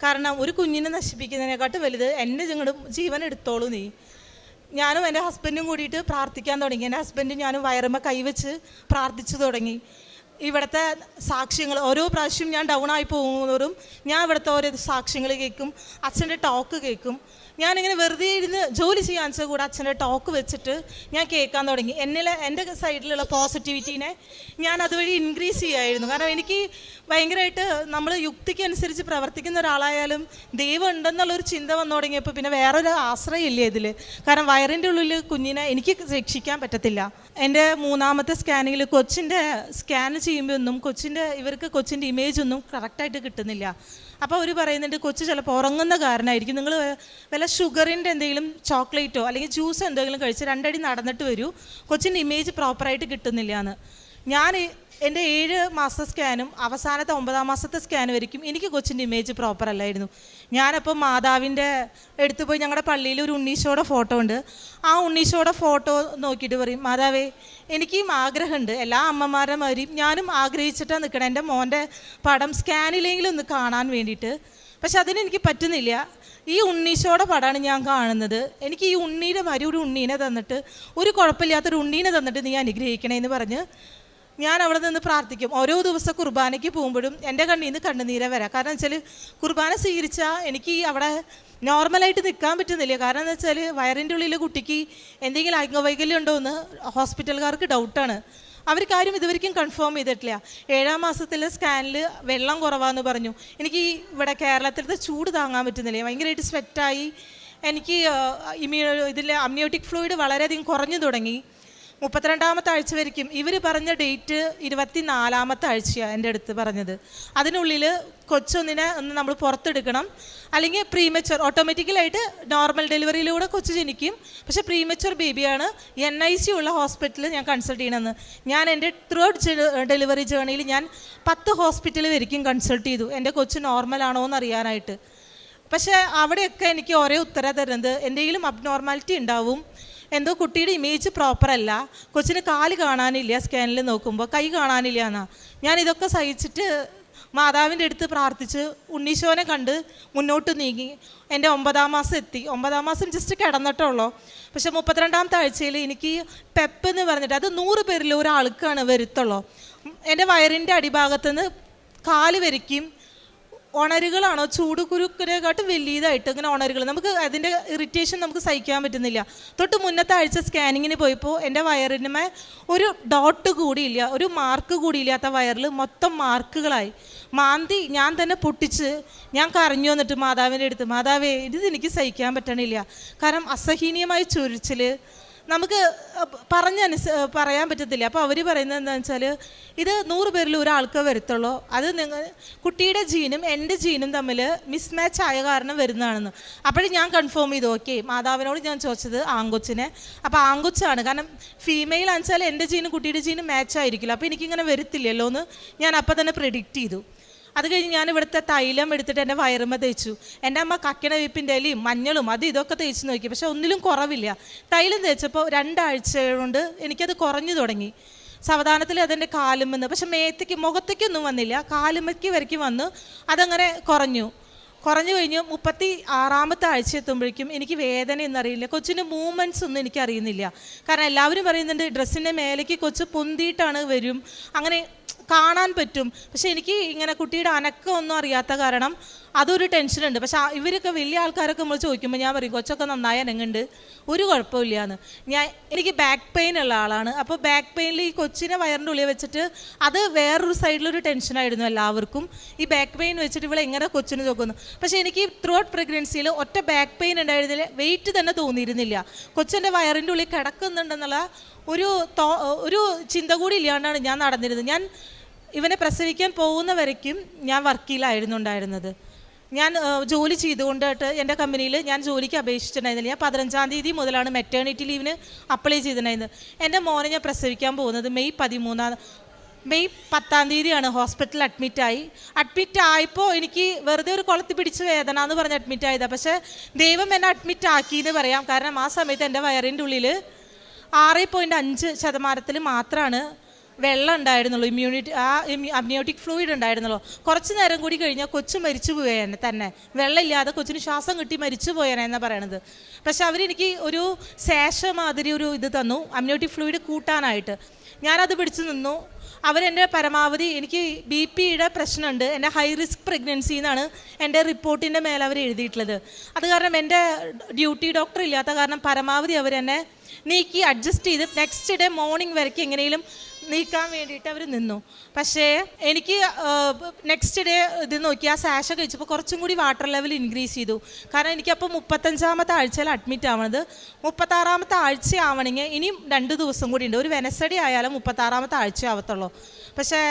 കാരണം ഒരു കുഞ്ഞിനെ നശിപ്പിക്കുന്നതിനെക്കാട്ട് വലുത് എൻ്റെ ജീവൻ എടുത്തോളൂ നീ. ഞാനും എൻ്റെ ഹസ്ബൻഡും കൂടിയിട്ട് പ്രാർത്ഥിക്കാൻ തുടങ്ങി. എൻ്റെ ഹസ്ബൻഡും ഞാനും വയറുമ്മ കൈവച്ച് പ്രാർത്ഥിച്ചു തുടങ്ങി. ഇവിടുത്തെ സാക്ഷ്യങ്ങൾ ഓരോ പ്രാവശ്യം ഞാൻ ഡൗൺ ആയി പോകുന്നതോറും ഞാൻ ഇവിടുത്തെ ഓരോ സാക്ഷ്യങ്ങൾ കേൾക്കും, അച്ഛൻ്റെ ടോക്ക് കേൾക്കും. ഞാനിങ്ങനെ വെറുതെ ഇരുന്ന് ജോലി ചെയ്യാൻ വെച്ചാൽ കൂടെ അച്ഛൻ്റെ ടോക്ക് വെച്ചിട്ട് ഞാൻ കേൾക്കാൻ തുടങ്ങി. എൻ്റെ സൈഡിലുള്ള പോസിറ്റിവിറ്റീനെ ഞാൻ അതുവഴി ഇൻക്രീസ് ചെയ്യുമായിരുന്നു. കാരണം എനിക്ക് ഭയങ്കരമായിട്ട് നമ്മൾ യുക്തിക്ക് അനുസരിച്ച് പ്രവർത്തിക്കുന്ന ഒരാളായാലും ദൈവം ഉണ്ടെന്നുള്ളൊരു ചിന്ത വന്നു തുടങ്ങിയപ്പോൾ പിന്നെ വേറൊരു ആശ്രയം ഇല്ല ഇതിൽ. കാരണം വയറിൻ്റെ ഉള്ളിൽ കുഞ്ഞിനെ എനിക്ക് രക്ഷിക്കാൻ പറ്റത്തില്ല. എൻ്റെ 3-ാമത്തെ സ്കാനിങ്ങിൽ കൊച്ചിൻ്റെ സ്കാൻ ചെയ്യുമ്പോൾ ഒന്നും ഇവർക്ക് കൊച്ചിൻ്റെ ഇമേജ് ഒന്നും കറക്റ്റായിട്ട് കിട്ടുന്നില്ല. അപ്പോൾ അവർ പറയുന്നുണ്ട് കൊച്ച് ചിലപ്പോൾ ഉറങ്ങുന്ന കാരണമായിരിക്കും, നിങ്ങൾ വല്ല ഷുഗറിൻ്റെ എന്തെങ്കിലും ചോക്ലേറ്റോ അല്ലെങ്കിൽ ജ്യൂസ് എന്തെങ്കിലും കഴിച്ച് 2 അടി നടന്നിട്ട് വരൂ, കൊച്ചിൻ്റെ ഇമേജ് പ്രോപ്പറായിട്ട് കിട്ടുന്നില്ല എന്ന്. ഞാൻ എൻ്റെ 7 മാസത്തെ സ്കാനും അവസാനത്തെ 9-ാം മാസത്തെ സ്കാൻ വരയ്ക്കും എനിക്ക് കൊച്ചിൻ്റെ ഇമേജ് പ്രോപ്പർ അല്ലായിരുന്നു. ഞാനപ്പോൾ മാതാവിൻ്റെ അടുത്ത് പോയി, ഞങ്ങളുടെ പള്ളിയിൽ ഒരു ഉണ്ണീശോയുടെ ഫോട്ടോ ഉണ്ട്, ആ ഉണ്ണീശോയുടെ ഫോട്ടോ നോക്കിയിട്ട് പറയും, മാതാവേ എനിക്കും ആഗ്രഹമുണ്ട്, എല്ലാ അമ്മമാരുടെ മാതിരിയും ഞാനും ആഗ്രഹിച്ചിട്ടാണ് നിൽക്കണം എൻ്റെ മോൻ്റെ പടം സ്കാനിലെങ്കിലും ഒന്ന് കാണാൻ വേണ്ടിയിട്ട്. പക്ഷെ അതിനെനിക്ക് പറ്റുന്നില്ല. ഈ ഉണ്ണീശോയുടെ പടമാണ് ഞാൻ കാണുന്നത്. എനിക്ക് ഈ ഉണ്ണീൻ്റെ മാതിരി ഒരു ഉണ്ണീനെ തന്നിട്ട്, ഒരു കുഴപ്പമില്ലാത്തൊരു ഉണ്ണീനെ തന്നിട്ട് നീ അനുഗ്രഹിക്കണേ എന്ന് പറഞ്ഞ് ഞാൻ അവിടെ നിന്ന് പ്രാർത്ഥിക്കും. ഓരോ ദിവസം കുർബാനയ്ക്ക് പോകുമ്പോഴും എൻ്റെ കണ്ണിൽ നിന്ന് കണ്ണുനീരെ വരാം. കാരണം വെച്ചാൽ കുർബാന സ്വീകരിച്ചാൽ എനിക്ക് അവിടെ നോർമലായിട്ട് നിൽക്കാൻ പറ്റുന്നില്ല. കാരണം എന്ന് വെച്ചാൽ വയറിൻ്റെ ഉള്ളിൽ കുട്ടിക്ക് എന്തെങ്കിലും അംഗവൈകല്യം ഉണ്ടോ എന്ന് ഹോസ്പിറ്റലുകാർക്ക് ഡൗട്ടാണ്. അവർക്കാരും ഇതുവരെയും കൺഫേം ചെയ്തിട്ടില്ല. 7-ാം മാസത്തിലെ സ്കാനിൽ വെള്ളം കുറവാന്ന് പറഞ്ഞു. എനിക്ക് ഇവിടെ കേരളത്തിലത്തെ ചൂട് താങ്ങാൻ പറ്റുന്നില്ല, ഭയങ്കരമായിട്ട് സ്വെറ്റായി. എനിക്ക് അമ്നിയോട്ടിക് ഫ്ലൂയിഡ് വളരെയധികം കുറഞ്ഞു തുടങ്ങി. 32-ാമത്തെ ആഴ്ച വരയ്ക്കും ഇവർ പറഞ്ഞ ഡേറ്റ് 24-ാമത്തെ ആഴ്ചയാണ് എൻ്റെ അടുത്ത് പറഞ്ഞത്. അതിനുള്ളിൽ കൊച്ചൊന്നിനെ നമ്മൾ പുറത്തെടുക്കണം, അല്ലെങ്കിൽ പ്രീമെച്ചർ ഓട്ടോമാറ്റിക്കലായിട്ട് നോർമൽ ഡെലിവറിയിലൂടെ കൊച്ചു ജനിക്കും. പക്ഷേ പ്രീമെച്ചർ ബേബിയാണ്, NIC ഉള്ള ഹോസ്പിറ്റലിൽ ഞാൻ കൺസൾട്ട് ചെയ്യണമെന്ന്. ഞാൻ എൻ്റെ ത്രൂ ഔട്ട് ഡെലിവറി ജേർണിയിൽ ഞാൻ 10 ഹോസ്പിറ്റലിൽ വരയ്ക്കും കൺസൾട്ട് ചെയ്തു എൻ്റെ കൊച്ച് നോർമലാണോ എന്ന് അറിയാനായിട്ട്. പക്ഷേ അവിടെയൊക്കെ എനിക്ക് ഒരേ ഉത്തരം തരുന്നത് എന്തെങ്കിലും അബ്നോർമാലിറ്റി ഉണ്ടാവും, എന്തോ കുട്ടിയുടെ ഇമേജ് പ്രോപ്പർ അല്ല, കൊച്ചിന് കാല് കാണാനില്ല, സ്കാനിൽ നോക്കുമ്പോൾ കൈ കാണാനില്ല എന്നാണ്. ഞാൻ ഇതൊക്കെ സഹിച്ചിട്ട് മാതാവിൻ്റെ അടുത്ത് പ്രാർത്ഥിച്ച് ഉണ്ണീശോനെ കണ്ട് മുന്നോട്ട് നീങ്ങി. എൻ്റെ 9-ാം മാസം എത്തി. 9-ാം മാസം ജസ്റ്റ് കിടന്നിട്ടുള്ളൂ. പക്ഷേ 32-ാമത്തെ ആഴ്ചയിൽ എനിക്ക് പെപ്പ് എന്ന് പറഞ്ഞിട്ട് അത് 100 പേരിൽ ഒരാൾക്കാണ് വരുത്തുള്ളൂ. എൻ്റെ വയറിൻ്റെ അടിഭാഗത്തുനിന്ന് കാല് വരയ്ക്കും. ഉണരുകളാണോ ചൂട് കുരുക്കിനെക്കാട്ടും വലിയതായിട്ട് ഇങ്ങനെ ഉണരുകൾ, നമുക്ക് അതിൻ്റെ ഇറിറ്റേഷൻ നമുക്ക് സഹിക്കാൻ പറ്റുന്നില്ല. തൊട്ട് മുന്നത്തെ ആഴ്ച സ്കാനിങ്ങിന് പോയപ്പോൾ എൻ്റെ വയറിനുമേ ഒരു ഡോട്ട് കൂടിയില്ല, ഒരു മാർക്ക് കൂടിയില്ലാത്ത വയറിൽ മൊത്തം മാർക്കുകളായി. മാന്തി ഞാൻ തന്നെ പൊട്ടിച്ച് ഞാൻ കരഞ്ഞു വന്നിട്ട് മാതാവിൻ്റെ അടുത്ത്, മാതാവേ ഇത് എനിക്ക് സഹിക്കാൻ പറ്റണില്ല. കാരണം അസഹനീയമായ ചൊരിച്ചിൽ നമുക്ക് പറയാൻ പറ്റത്തില്ല. അപ്പോൾ അവർ പറയുന്നത് എന്താണെന്ന് വെച്ചാൽ ഇത് 100 പേരിൽ ഒരാൾക്ക് വരത്തുള്ളൂ, അത് കുട്ടിയുടെ ജീനും എൻ്റെ ജീനും തമ്മിൽ മിസ്മാച്ച് ആയ കാരണം വരുന്നതാണെന്ന്. അപ്പോഴും ഞാൻ കൺഫേം ചെയ്തു. ഓക്കെ, മാതാവിനോട് ഞാൻ ചോദിച്ചത് ആങ്കൊച്ചിനെ, അപ്പോൾ ആങ്കൊച്ചാണ്. കാരണം ഫീമെയിൽ ആണെച്ചാൽ എൻ്റെ ജീനും കുട്ടിയുടെ ജീനും മാച്ച് ആയിരിക്കില്ല, അപ്പോൾ എനിക്കിങ്ങനെ വരത്തില്ലല്ലോ എന്ന് ഞാൻ അപ്പോൾ തന്നെ പ്രെഡിക്റ്റ് ചെയ്തു. അത് കഴിഞ്ഞ് ഞാൻ ഇവിടുത്തെ തൈലം എടുത്തിട്ട് എൻ്റെ വയറുമ്മ തേച്ചു. എൻ്റെ അമ്മ കക്കിണ വീപ്പിൻ്റെ ഇലയും മഞ്ഞളും ഇതൊക്കെ തേച്ച് നോക്കി, പക്ഷെ ഒന്നിലും കുറവില്ല. തൈലം തേച്ചപ്പോൾ 2 ആഴ്ച കൊണ്ട് എനിക്കത് കുറഞ്ഞു തുടങ്ങി. സാവധാനത്തിൽ അതെൻ്റെ കാലുമെന്ന്, പക്ഷെ മേത്തേക്ക് മുഖത്തേക്കൊന്നും വന്നില്ല, കാലുമയ്ക്ക് വരയ്ക്ക് വന്നു. അതങ്ങനെ കുറഞ്ഞു കഴിഞ്ഞ് 36ാമത്തെ ആഴ്ച എത്തുമ്പോഴേക്കും എനിക്ക് വേദന എന്നറിയില്ല, കൊച്ചിൻ്റെ മൂവ്മെൻറ്റ്സ് ഒന്നും എനിക്ക് അറിയുന്നില്ല. കാരണം എല്ലാവരും പറയുന്നുണ്ട് ഡ്രസ്സിൻ്റെ മേലേക്ക് കൊച്ച് പൊന്തിയിട്ടാണ് വരും, അങ്ങനെ കാണാൻ പറ്റും. പക്ഷെ എനിക്ക് ഇങ്ങനെ കുട്ടിയുടെ അനക്കമൊന്നും അറിയാത്ത കാരണം അതൊരു ടെൻഷനുണ്ട്. പക്ഷെ ഇവരൊക്കെ വലിയ ആൾക്കാരൊക്കെ നമ്മൾ ചോദിക്കുമ്പോൾ ഞാൻ പറയും കൊച്ചൊക്കെ നന്നായി അനങ്ങുന്നുണ്ട്, ഒരു കുഴപ്പമില്ലയെന്ന്. എനിക്ക് ബാക്ക് പെയിൻ ഉള്ള ആളാണ്. അപ്പോൾ ബാക്ക് പെയിനിൽ ഈ കൊച്ചിനെ വയറിൻ്റെ ഉള്ളിൽ വെച്ചിട്ട് അത് വേറൊരു സൈഡിലൊരു ടെൻഷനായിരുന്നു എല്ലാവർക്കും. ഈ ബാക്ക് പെയിൻ വെച്ചിട്ട് ഇവിടെ എങ്ങനെ കൊച്ചിന് നോക്കുന്നു. പക്ഷേ എനിക്ക് ത്രൂ ഔട്ട് പ്രഗ്നൻസിയിൽ ഒറ്റ ബാക്ക് പെയിൻ ഉണ്ടായിരുന്നില്ല, വെയിറ്റ് തന്നെ തോന്നിയിരുന്നില്ല. കൊച്ചിൻ്റെ വയറിൻ്റെ ഉള്ളിൽ കിടക്കുന്നുണ്ടെന്നുള്ള ഒരു ചിന്ത കൂടി ഇല്ലാണ്ടാണ് ഞാൻ നടന്നിരുന്നത്. ഞാൻ ഇവനെ പ്രസവിക്കാൻ പോകുന്ന വരയ്ക്കും ഞാൻ വർക്കിലായിരുന്നു ഉണ്ടായിരുന്നത്. ഞാൻ ജോലി ചെയ്തുകൊണ്ടിട്ട് എൻ്റെ കമ്പനിയിൽ ഞാൻ ജോലിക്ക് അപേക്ഷിച്ചിട്ടുണ്ടായിരുന്നില്ല. ഞാൻ 15-ാം തീയതി മുതലാണ് മെറ്റേണിറ്റി ലീവിന് അപ്ലൈ ചെയ്തിട്ടുണ്ടായിരുന്നത്. എൻ്റെ മോനെ ഞാൻ പ്രസവിക്കാൻ പോകുന്നത് മെയ് 10-ാം തീയതിയാണ് ഹോസ്പിറ്റലിൽ അഡ്മിറ്റ് ആയപ്പോൾ എനിക്ക് വെറുതെ ഒരു കുളത്തി പിടിച്ച് വേദന എന്ന് പറഞ്ഞ് അഡ്മിറ്റ് ആയതാണ്. പക്ഷേ ദൈവം എന്നെ അഡ്മിറ്റ് ആക്കിയെന്ന് പറയാം. കാരണം ആ സമയത്ത് എൻ്റെ വയറിൻ്റെ ഉള്ളിൽ 6.5% മാത്രമാണ് വെള്ളം ഉണ്ടായിരുന്നുള്ളൂ, അമ്നിയോട്ടിക് ഫ്ലൂയിഡ് ഉണ്ടായിരുന്നുള്ളൂ. കുറച്ച് നേരം കൂടി കഴിഞ്ഞാൽ കൊച്ചു മരിച്ചു പോയേനെ തന്നെ, വെള്ളമില്ലാതെ കൊച്ചിന് ശ്വാസം കിട്ടി മരിച്ചു പോയേനെ എന്നാണ് പറയണത്. പക്ഷെ അവരെനിക്ക് ഒരു ശേഷം മാതിരി ഒരു ഇത് തന്നു അമ്നിയോട്ടിക് ഫ്ലൂയിഡ് കൂട്ടാനായിട്ട്. ഞാനത് പിടിച്ചു നിന്നു. അവരെൻ്റെ പരമാവധി, എനിക്ക് BP-യുടെ പ്രശ്നമുണ്ട്, എൻ്റെ ഹൈ റിസ്ക് പ്രഗ്നൻസി എന്നാണ് എൻ്റെ റിപ്പോർട്ടിൻ്റെ മേലെ അവർ എഴുതിയിട്ടുള്ളത്. അത് കാരണം എൻ്റെ ഡ്യൂട്ടി ഡോക്ടർ ഇല്ലാത്ത കാരണം പരമാവധി അവരെന്നെ നീക്കി അഡ്ജസ്റ്റ് ചെയ്ത് നെക്സ്റ്റ് ഡേ മോർണിംഗ് വരയ്ക്ക് എങ്ങനെയും നീക്കാൻ വേണ്ടിയിട്ട് അവർ നിന്നു. പക്ഷേ എനിക്ക് നെക്സ്റ്റ് ഡേ ഇത് നോക്കി ആ സാഷ കഴിച്ചപ്പോൾ കുറച്ചും കൂടി വാട്ടർ ലെവൽ ഇൻക്രീസ് ചെയ്തു. കാരണം എനിക്കപ്പോൾ 35-ാമത്തെ ആഴ്ചയിൽ അഡ്മിറ്റ് ആവണത്. 36ാമത്തെ ആഴ്ച ആവണമെങ്കിൽ ഇനിയും 2 ദിവസം കൂടി ഉണ്ട്. ഒരു വെനസ്ഡേ ആയാലും 36ാമത്തെ ആഴ്ച ആവത്തുള്ളൂ. പക്ഷേ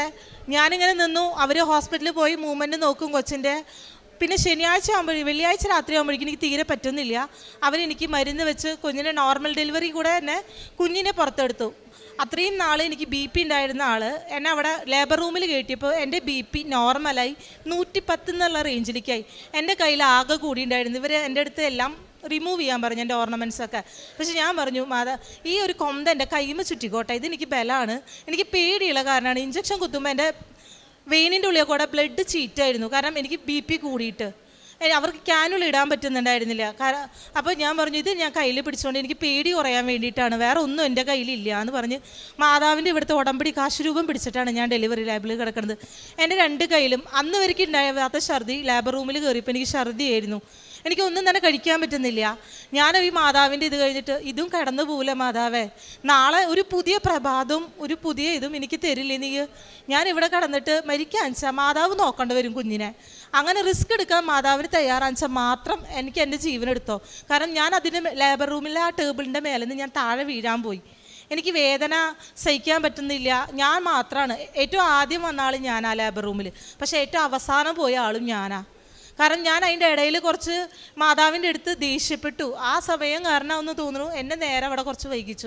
ഞാനിങ്ങനെ നിന്നു. അവർ ഹോസ്പിറ്റലിൽ പോയി മൂവ്മെൻറ്റ് നോക്കും കൊച്ചിൻ്റെ. പിന്നെ വെള്ളിയാഴ്ച രാത്രി ആകുമ്പോഴേക്കും എനിക്ക് തീരെ പറ്റുന്നില്ല. അവരെനിക്ക് മരുന്ന് വെച്ച് കുഞ്ഞിനെ നോർമൽ ഡെലിവറി കൂടെ തന്നെ കുഞ്ഞിനെ പുറത്തെടുത്തു. അത്രയും നാൾ എനിക്ക് BP ഉണ്ടായിരുന്ന ആൾ എന്നെ അവിടെ ലേബർ റൂമിൽ കയറ്റിയപ്പോൾ എൻ്റെ BP നോർമലായി 110 എന്നുള്ള റേഞ്ചിലേക്കായി. എൻ്റെ കയ്യിൽ ആകെ കൂടി ഉണ്ടായിരുന്നു. ഇവർ എൻ്റെ അടുത്ത് എല്ലാം റിമൂവ് ചെയ്യാൻ പറഞ്ഞു, എൻ്റെ ഓർണമെൻറ്റ്സൊക്കെ. പക്ഷെ ഞാൻ പറഞ്ഞു ഈ ഒരു കൊന്ത എൻ്റെ കൈമ ചുറ്റിക്കോട്ടെ, ഇതെനിക്ക് ബലമാണ്, എനിക്ക് പേടിയുള്ള കാരണമാണ്. ഇഞ്ചക്ഷൻ കുത്തുമ്പോൾ എൻ്റെ വെയിനിൻ്റെ ഉള്ളിൽ കൂടെ ബ്ലഡ് ചീറ്റായിരുന്നു. കാരണം എനിക്ക് BP കൂടിയിട്ട് അവർക്ക് ക്യാനുകൾ ഇടാൻ പറ്റുന്നുണ്ടായിരുന്നില്ല. അപ്പോൾ ഞാൻ പറഞ്ഞു ഇത് ഞാൻ കയ്യിൽ പിടിച്ചുകൊണ്ട് എനിക്ക് പേടി കുറയാൻ വേണ്ടിയിട്ടാണ്, വേറെ ഒന്നും എൻ്റെ കയ്യിലില്ല എന്ന് പറഞ്ഞ് മാതാവിൻ്റെ ഇവിടുത്തെ ഉടമ്പടി കാശുരൂപം പിടിച്ചിട്ടാണ് ഞാൻ ഡെലിവറി ലാബിൽ കിടക്കുന്നത്. എൻ്റെ 2 കയ്യിലും അന്ന് വരയ്ക്ക് ഉണ്ടാകാത്ത ഛർദി ലേബർ റൂമിൽ കയറിയപ്പോൾ എനിക്ക് ഛർദിയായിരുന്നു. എനിക്കൊന്നും തന്നെ കഴിക്കാൻ പറ്റുന്നില്ല. ഞാൻ ഈ മാതാവിൻ്റെ ഇത് കഴിഞ്ഞിട്ട് ഇതും കടന്നു പോകില്ല മാതാവേ, നാളെ ഒരു പുതിയ പ്രഭാതവും ഒരു പുതിയ ഇതും എനിക്ക് തരില്ലേ നീ, ഞാനിവിടെ കടന്നിട്ട് മരിക്കാൻ വെച്ചാൽ മാതാവ് നോക്കേണ്ടി വരും കുഞ്ഞിനെ. അങ്ങനെ റിസ്ക് എടുക്കാൻ മാതാവിന് തയ്യാറാണെച്ചാൽ മാത്രം എനിക്ക് എൻ്റെ ജീവൻ എടുത്തോ. കാരണം ഞാൻ അതിൻ്റെ ലേബർ റൂമിലെ ആ ടേബിളിൻ്റെ മേലെ നിന്ന് ഞാൻ താഴെ വീഴാൻ പോയി. എനിക്ക് വേദന സഹിക്കാൻ പറ്റുന്നില്ല. ഞാൻ മാത്രമാണ് ഏറ്റവും ആദ്യം വന്ന ആൾ ഞാനാ ലേബർ റൂമിൽ, പക്ഷേ ഏറ്റവും അവസാനം പോയ ആളും ഞാനാ. കാരണം ഞാൻ അതിൻ്റെ ഇടയിൽ കുറച്ച് മാതാവിൻ്റെ അടുത്ത് ദേഷ്യപ്പെട്ടു. ആ സമയം കാരണം ഒന്ന് തോന്നുന്നു എന്നെ നേരെ അവിടെ കുറച്ച് വൈകിച്ചു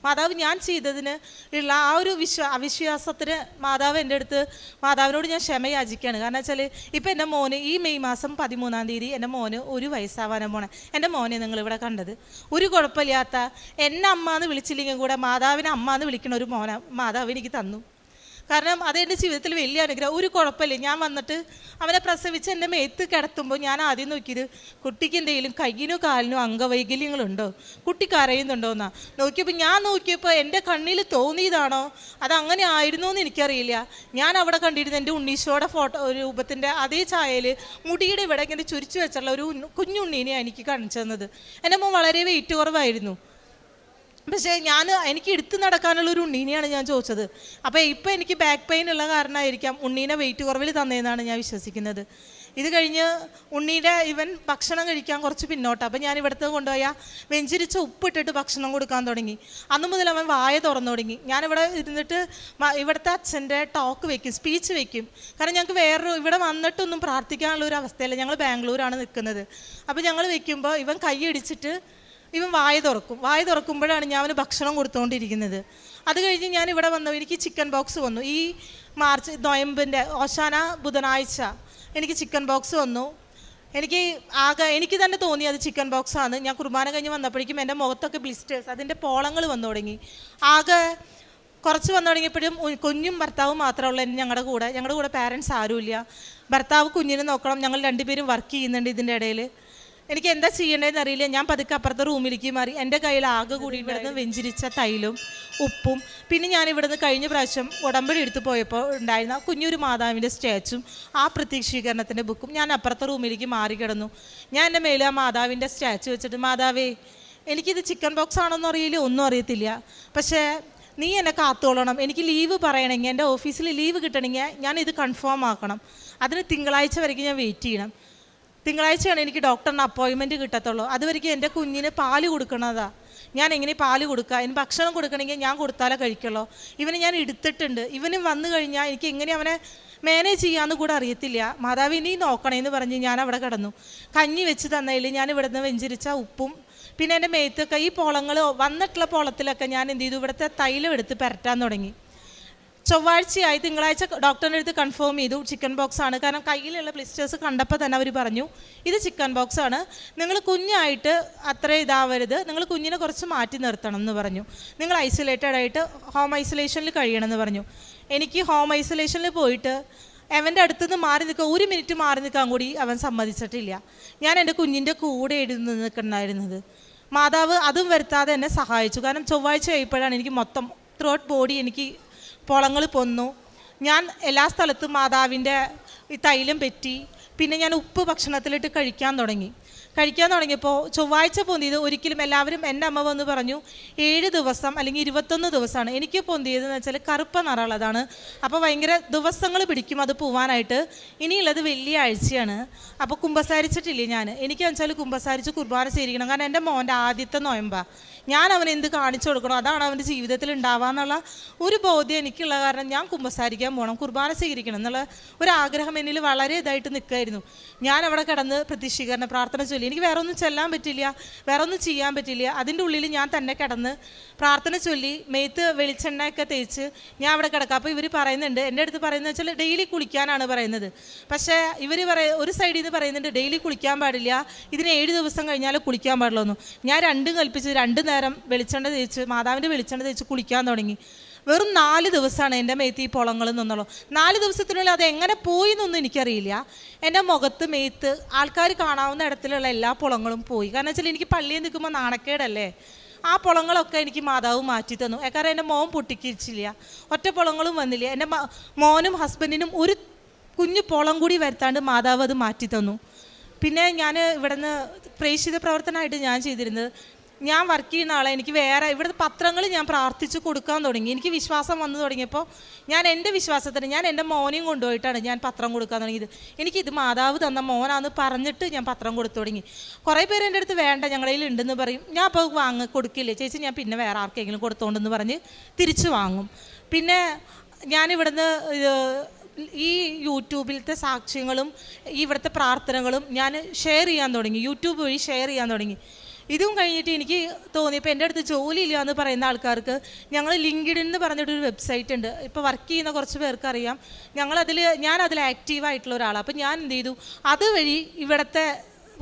മാതാവ് ഞാൻ ചെയ്തതിന് ഉള്ള ആ ഒരു അവിശ്വാസത്തിന് മാതാവ് എൻ്റെ അടുത്ത്, മാതാവിനോട് ഞാൻ ക്ഷമ യാചിക്കുകയാണ്. കാരണം വെച്ചാൽ ഇപ്പം എൻ്റെ മോന് ഈ മെയ് മാസം 13-ാം തീയതി എൻ്റെ മോന് 1 വയസ്സാവാനും പോണേ. എൻ്റെ മോനെ നിങ്ങളിവിടെ കണ്ടത് ഒരു കുഴപ്പമില്ലാത്ത, എന്നെ അമ്മ എന്ന് വിളിച്ചില്ലെങ്കിൽ കൂടെ മാതാവിനെ അമ്മ എന്ന് വിളിക്കണ ഒരു മോനെ മാതാവ് എനിക്ക് തന്നു. കാരണം അതെൻ്റെ ജീവിതത്തിൽ വലിയ അനുഗ്രഹം. ഒരു കുഴപ്പമില്ല. ഞാൻ വന്നിട്ട് അവനെ പ്രസവിച്ച് എൻ്റെ മേത്ത് കിടത്തുമ്പോൾ ഞാൻ ആദ്യം നോക്കിയത് കുട്ടിക്ക് എന്തെങ്കിലും കയ്യിനോ കാലിനോ അംഗവൈകല്യങ്ങളുണ്ടോ, കുട്ടി കരയുന്നുണ്ടോ എന്നാ നോക്കിയപ്പോൾ. ഞാൻ നോക്കിയപ്പോൾ എൻ്റെ കണ്ണിൽ തോന്നിയതാണോ അതങ്ങനെ ആയിരുന്നോ എന്ന് എനിക്കറിയില്ല. ഞാൻ അവിടെ കണ്ടിരുന്ന എൻ്റെ ഉണ്ണീശോയുടെ ഫോട്ടോ രൂപത്തിൻ്റെ അതേ ചായയിൽ മുടിയുടെ ഇവിടെ ഇങ്ങനെ ചുരിച്ചു വെച്ചുള്ള ഒരു കുഞ്ഞുണ്ണീനെയാണ് എനിക്ക് കാണിച്ചു തന്നത്. എൻ്റെ മോൻ വളരെ വെയിറ്റ് കുറവായിരുന്നു. പക്ഷേ എനിക്ക് എടുത്ത് നടക്കാനുള്ളൊരു ഉണ്ണീനെയാണ് ഞാൻ ചോദിച്ചത്. അപ്പോൾ ഇപ്പോൾ എനിക്ക് ബാക്ക് പെയിൻ ഉള്ള കാരണമായിരിക്കാം ഉണ്ണീനെ വെയിറ്റ് കുറവിൽ തന്നതെന്നാണ് ഞാൻ വിശ്വസിക്കുന്നത്. ഇത് കഴിഞ്ഞ് ഉണ്ണീൻ്റെ ഭക്ഷണം കഴിക്കാൻ കുറച്ച് പിന്നോട്ടാണ്. അപ്പോൾ ഞാൻ ഇവിടുത്തെ കൊണ്ടുപോയാൽ വെഞ്ചിരിച്ച് ഉപ്പിട്ടിട്ട് ഭക്ഷണം കൊടുക്കാൻ തുടങ്ങി. അന്ന് മുതൽ അവൻ വായ തുറന്നു തുടങ്ങി. ഞാനിവിടെ ഇരുന്നിട്ട് ഇവിടുത്തെ അച്ഛൻ്റെ സ്പീച്ച് വെക്കും. കാരണം ഞങ്ങൾക്ക് ഇവിടെ വന്നിട്ടൊന്നും പ്രാർത്ഥിക്കാനുള്ള ഒരു അവസ്ഥയല്ല. ഞങ്ങൾ ബാംഗ്ലൂരാണ് നിൽക്കുന്നത്. അപ്പോൾ ഞങ്ങൾ വെക്കുമ്പോൾ ഇവൻ കൈ ഇടിച്ചിട്ട് ഇവൻ വായ തുറക്കുമ്പോഴാണ് ഞാൻ അവന് ഭക്ഷണം കൊടുത്തുകൊണ്ടിരിക്കുന്നത്. അത് കഴിഞ്ഞ് ഞാൻ ഇവിടെ വന്നു. എനിക്ക് ചിക്കൻ ബോക്സ് വന്നു. ഈ നൊയമ്പിൻ്റെ ഓശാന ബുധനാഴ്ച എനിക്ക് ചിക്കൻ ബോക്സ് വന്നു. എനിക്ക് തന്നെ തോന്നി അത് ചിക്കൻ ബോക്സാണ്. ഞാൻ കുർബാന കഴിഞ്ഞ് വന്നപ്പോഴേക്കും എൻ്റെ മുഖത്തൊക്കെ ബ്ലിസ്റ്റേഴ്സ്, അതിൻ്റെ പോളങ്ങൾ വന്നു തുടങ്ങി. ആകെ കുറച്ച് വന്നു തുടങ്ങിയപ്പോഴും കുഞ്ഞും ഭർത്താവും മാത്രമേ ഉള്ളൂ ഞങ്ങളുടെ കൂടെ പാരൻസ് ആരുമില്ല. ഭർത്താവ് കുഞ്ഞിനെ നോക്കണം, ഞങ്ങൾ രണ്ടുപേരും വർക്ക് ചെയ്യുന്നുണ്ട്. ഇതിൻ്റെ ഇടയിൽ എനിക്ക് എന്താ ചെയ്യേണ്ടതെന്ന് അറിയില്ല. ഞാൻ പതുക്കെ അപ്പുറത്തെ റൂമിലേക്ക് മാറി. എൻ്റെ കയ്യിൽ ആകെ കൂടി ഇവിടുന്ന് വെഞ്ചിരിച്ച തൈലും ഉപ്പും, പിന്നെ ഞാൻ ഇവിടുന്ന് കഴിഞ്ഞ പ്രാവശ്യം ഉടമ്പടി എടുത്ത് പോയപ്പോൾ ഉണ്ടായിരുന്ന കുഞ്ഞൊരു മാതാവിൻ്റെ സ്റ്റാച്ചും ആ പ്രത്യക്ഷീകരണത്തിൻ്റെ ബുക്കും ഞാൻ അപ്പുറത്തെ റൂമിലേക്ക് മാറി കിടന്നു. ഞാൻ എൻ്റെ മേലെ ആ മാതാവിൻ്റെ സ്റ്റാച്ചു വെച്ചിട്ട്, മാതാവേ എനിക്കിത് ചിക്കൻ ബോക്സ് ആണെന്നും അറിയില്ല, ഒന്നും അറിയത്തില്ല, പക്ഷേ നീ എന്നെ കാത്തോളണം. എനിക്ക് ലീവ് പറയണമെങ്കിൽ, എൻ്റെ ഓഫീസിൽ ലീവ് കിട്ടണമെങ്കിൽ ഞാൻ ഇത് കൺഫേം ആക്കണം. അതിന് തിങ്കളാഴ്ച വരയ്ക്കും ഞാൻ വെയിറ്റ് ചെയ്യണം. തിങ്കളാഴ്ചയാണ് എനിക്ക് ഡോക്ടറിന് അപ്പോയിൻമെൻറ്റ് കിട്ടത്തുള്ളൂ. അതുവരെയ്ക്കും എൻ്റെ കുഞ്ഞിന് പാല് കൊടുക്കണതാ. ഞാൻ എങ്ങനെ പാല് കൊടുക്കുക? ഇനി ഭക്ഷണം കൊടുക്കണമെങ്കിൽ ഞാൻ കൊടുത്താലേ കഴിക്കുള്ളൂ. ഇവന് ഞാൻ എടുത്തിട്ടുണ്ട്. ഇവന് വന്നു കഴിഞ്ഞാൽ എനിക്ക് എങ്ങനെ അവനെ മാനേജ് ചെയ്യാമെന്ന് കൂടെ അറിയത്തില്ല. മാതാവ് ഇനി നോക്കണേന്ന് പറഞ്ഞ് ഞാൻ അവിടെ കിടന്നു. കഞ്ഞി വെച്ച് തന്നതിൽ ഞാൻ ഇവിടുന്ന് വെഞ്ചരിച്ച ഉപ്പും, പിന്നെ എൻ്റെ മേത്തൊക്കെ ഈ പോളങ്ങൾ വന്നിട്ടുള്ള പോളത്തിലൊക്കെ ഞാൻ എന്ത് ചെയ്തു, ഇവിടുത്തെ തൈലം എടുത്ത് പുരട്ടാൻ തുടങ്ങി. ചൊവ്വാഴ്ചയായി, തിങ്കളാഴ്ച ഡോക്ടറിൻ്റെ അടുത്ത് കൺഫേം ചെയ്തു ചിക്കൻ ബോക്സ് ആണ്. കാരണം കയ്യിലുള്ള ബ്ലിസ്റ്റേഴ്സ് കണ്ടപ്പോൾ തന്നെ അവർ പറഞ്ഞു ഇത് ചിക്കൻ ബോക്സ് ആണ്, നിങ്ങൾ കുഞ്ഞായിട്ട് അത്ര ഇതാവരുത്, നിങ്ങൾ കുഞ്ഞിനെ കുറച്ച് മാറ്റി നിർത്തണം എന്ന് പറഞ്ഞു. നിങ്ങൾ ഐസൊലേറ്റഡ് ആയിട്ട് ഹോം ഐസൊലേഷനിൽ കഴിയണമെന്ന് പറഞ്ഞു. എനിക്ക് ഹോം ഐസൊലേഷനിൽ പോയിട്ട് അവൻ്റെ അടുത്തുനിന്ന് മാറി നിൽക്കുക, 1 മിനിറ്റ് മാറി നിൽക്കാൻ കൂടി അവൻ സമ്മതിച്ചിട്ടില്ല. ഞാൻ എൻ്റെ കുഞ്ഞിൻ്റെ കൂടെ എഴുതി നിൽക്കുന്നുണ്ടായിരുന്നത്. മാതാവ് അതും വരുത്താതെ എന്നെ സഹായിച്ചു. കാരണം ചൊവ്വാഴ്ച ആയപ്പോഴാണ് എനിക്ക് മൊത്തം ത്രൂഔട്ട് ബോഡി എനിക്ക് പൊളങ്ങൾ പൊന്നു. ഞാൻ എല്ലാ സ്ഥലത്തും മാതാവിൻ്റെ ഈ തൈലം പറ്റി. പിന്നെ ഞാൻ ഉപ്പ് ഭക്ഷണത്തിലിട്ട് കഴിക്കാൻ തുടങ്ങിയപ്പോൾ ചൊവ്വാഴ്ച പൊന്തിയത് ഒരിക്കലും എല്ലാവരും, എൻ്റെ അമ്മ വന്ന് പറഞ്ഞു 7 ദിവസം അല്ലെങ്കിൽ 21 ദിവസമാണ്. എനിക്ക് പൊന്തിയതെന്ന് വെച്ചാൽ കറുപ്പ നിറമുള്ളതാണ്. അപ്പോൾ ഭയങ്കര ദിവസങ്ങൾ പിടിക്കും അത് പോവാനായിട്ട്. ഇനിയുള്ളത് വെള്ളിയാഴ്ചയാണ്. അപ്പോൾ കുമ്പസാരിച്ചിട്ടില്ലേ ഞാൻ. എനിക്ക് വെച്ചാൽ കുമ്പസാരിച്ച് കുർബാന സ്വീകരിക്കണം. കാരണം എൻ്റെ മോൻ്റെ ആദ്യത്തെ നോയമ്പാണ്. ഞാൻ അവന് എന്ത് കാണിച്ചു കൊടുക്കണം, അതാണ് അവൻ്റെ ജീവിതത്തിൽ ഉണ്ടാവാന്നുള്ള ഒരു ബോധ്യം എനിക്കുള്ള കാരണം ഞാൻ കുമ്പസാരിക്കാൻ പോകണം, കുർബാന സ്വീകരിക്കണം എന്നുള്ള ഒരാഗ്രഹം എന്നിൽ വളരെ ഇതായിട്ട് നിൽക്കുമായിരുന്നു. ഞാൻ അവിടെ കിടന്ന് പ്രത്യക്ഷീകരണ പ്രാർത്ഥന ചൊല്ലി. എനിക്ക് വേറെ ഒന്നും ചെല്ലാൻ പറ്റില്ല, വേറെ ഒന്നും ചെയ്യാൻ പറ്റില്ല. അതിൻ്റെ ഉള്ളിൽ ഞാൻ തന്നെ കിടന്ന് പ്രാർത്ഥന ചൊല്ലി മേത്ത് വെളിച്ചെണ്ണയൊക്കെ തേച്ച് ഞാൻ അവിടെ കിടക്കാം. അപ്പോൾ ഇവർ പറയുന്നുണ്ട്, എൻ്റെ അടുത്ത് പറയുന്നത് വെച്ചാൽ ഡെയിലി കുളിക്കാനാണ് പറയുന്നത്. പക്ഷേ ഇവർ ഒരു സൈഡിൽ നിന്ന് പറയുന്നുണ്ട് ഡെയിലി കുളിക്കാൻ പാടില്ല, ഇതിന് 7 ദിവസം കഴിഞ്ഞാൽ കുളിക്കാൻ പാടുള്ളൂ. ഞാൻ രണ്ടും കൽപ്പിച്ച് 2 നേരം വെളിച്ചെണ്ണ തേച്ച്, മാതാവിൻ്റെ വെളിച്ചെണ്ണ തേച്ച് കുളിക്കാൻ തുടങ്ങി. വെറും 4 ദിവസമാണ് എൻ്റെ മേത്ത് ഈ പൊളങ്ങൾ നിന്നുള്ളൂ. 4 ദിവസത്തിനുള്ളിൽ അത് എങ്ങനെ പോയി എന്നൊന്നും എനിക്കറിയില്ല. എൻ്റെ മുഖത്ത് മേത്ത് ആൾക്കാർ കാണാവുന്ന ഇടത്തിലുള്ള എല്ലാ പൊളങ്ങളും പോയി. കാരണം വെച്ചാൽ എനിക്ക് പള്ളിയിൽ നിൽക്കുമ്പോൾ നാണക്കേടല്ലേ. ആ പൊളങ്ങളൊക്കെ എനിക്ക് മാതാവ് മാറ്റി തന്നു. കാരണം എൻ്റെ മോൻ പൊട്ടിക്കിച്ചില്ല, ഒറ്റ പൊളങ്ങളും വന്നില്ല. എൻ്റെ മോനും ഹസ്ബൻഡിനും ഒരു കുഞ്ഞു പൊളം കൂടി വരുത്താണ്ട് മാതാവ് അത് മാറ്റി തന്നു. പിന്നെ ഞാൻ ഇവിടുന്ന് പ്രേക്ഷിത പ്രവർത്തനമായിട്ട് ഞാൻ ചെയ്തിരുന്നത്, ഞാൻ വർക്ക് ചെയ്യുന്ന ആളെ എനിക്ക് വേറെ ഇവിടുത്തെ പത്രങ്ങൾ ഞാൻ പ്രാർത്ഥിച്ച് കൊടുക്കാൻ തുടങ്ങി. എനിക്ക് വിശ്വാസം വന്നു തുടങ്ങിയപ്പോൾ ഞാൻ എൻ്റെ വിശ്വാസത്തിന് ഞാൻ എൻ്റെ മോനെയും കൊണ്ടുപോയിട്ടാണ് ഞാൻ പത്രം കൊടുക്കാൻ തുടങ്ങിയത്. എനിക്കിത് മാതാവ് തന്ന മോനാന്ന് പറഞ്ഞിട്ട് ഞാൻ പത്രം കൊടുത്തു തുടങ്ങി. കുറേ പേര് എൻ്റെ അടുത്ത് വേണ്ട ഞങ്ങളുടെ കയ്യിൽ ഉണ്ടെന്ന് പറയും. ഞാൻ അപ്പോൾ കൊടുക്കില്ലേ ചേച്ചി, ഞാൻ പിന്നെ വേറെ ആർക്കെങ്കിലും കൊടുത്തോണ്ടെന്ന് പറഞ്ഞ് തിരിച്ചു വാങ്ങും. പിന്നെ ഞാനിവിടുന്ന് ഈ യൂട്യൂബിലത്തെ സാക്ഷ്യങ്ങളും ഇവിടുത്തെ പ്രാർത്ഥനകളും ഞാൻ ഷെയർ ചെയ്യാൻ തുടങ്ങി, യൂട്യൂബ് വഴി ഷെയർ ചെയ്യാൻ തുടങ്ങി. ഇതും കഴിഞ്ഞിട്ട് എനിക്ക് തോന്നിയപ്പോൾ എൻ്റെ അടുത്ത് ജോലിയില്ല എന്ന് പറയുന്ന ആൾക്കാർക്ക് ഞങ്ങൾ ലിങ്ക്ഡിൻ എന്ന് പറഞ്ഞിട്ടൊരു വെബ്സൈറ്റ് ഉണ്ട്. ഇപ്പോൾ വർക്ക് ചെയ്യുന്ന കുറച്ച് പേർക്ക് അറിയാം. ഞാനതിൽ ആക്റ്റീവായിട്ടുള്ള ഒരാളാണ്. അപ്പോൾ ഞാൻ എന്ത് ചെയ്തു, അതുവഴി ഇവിടുത്തെ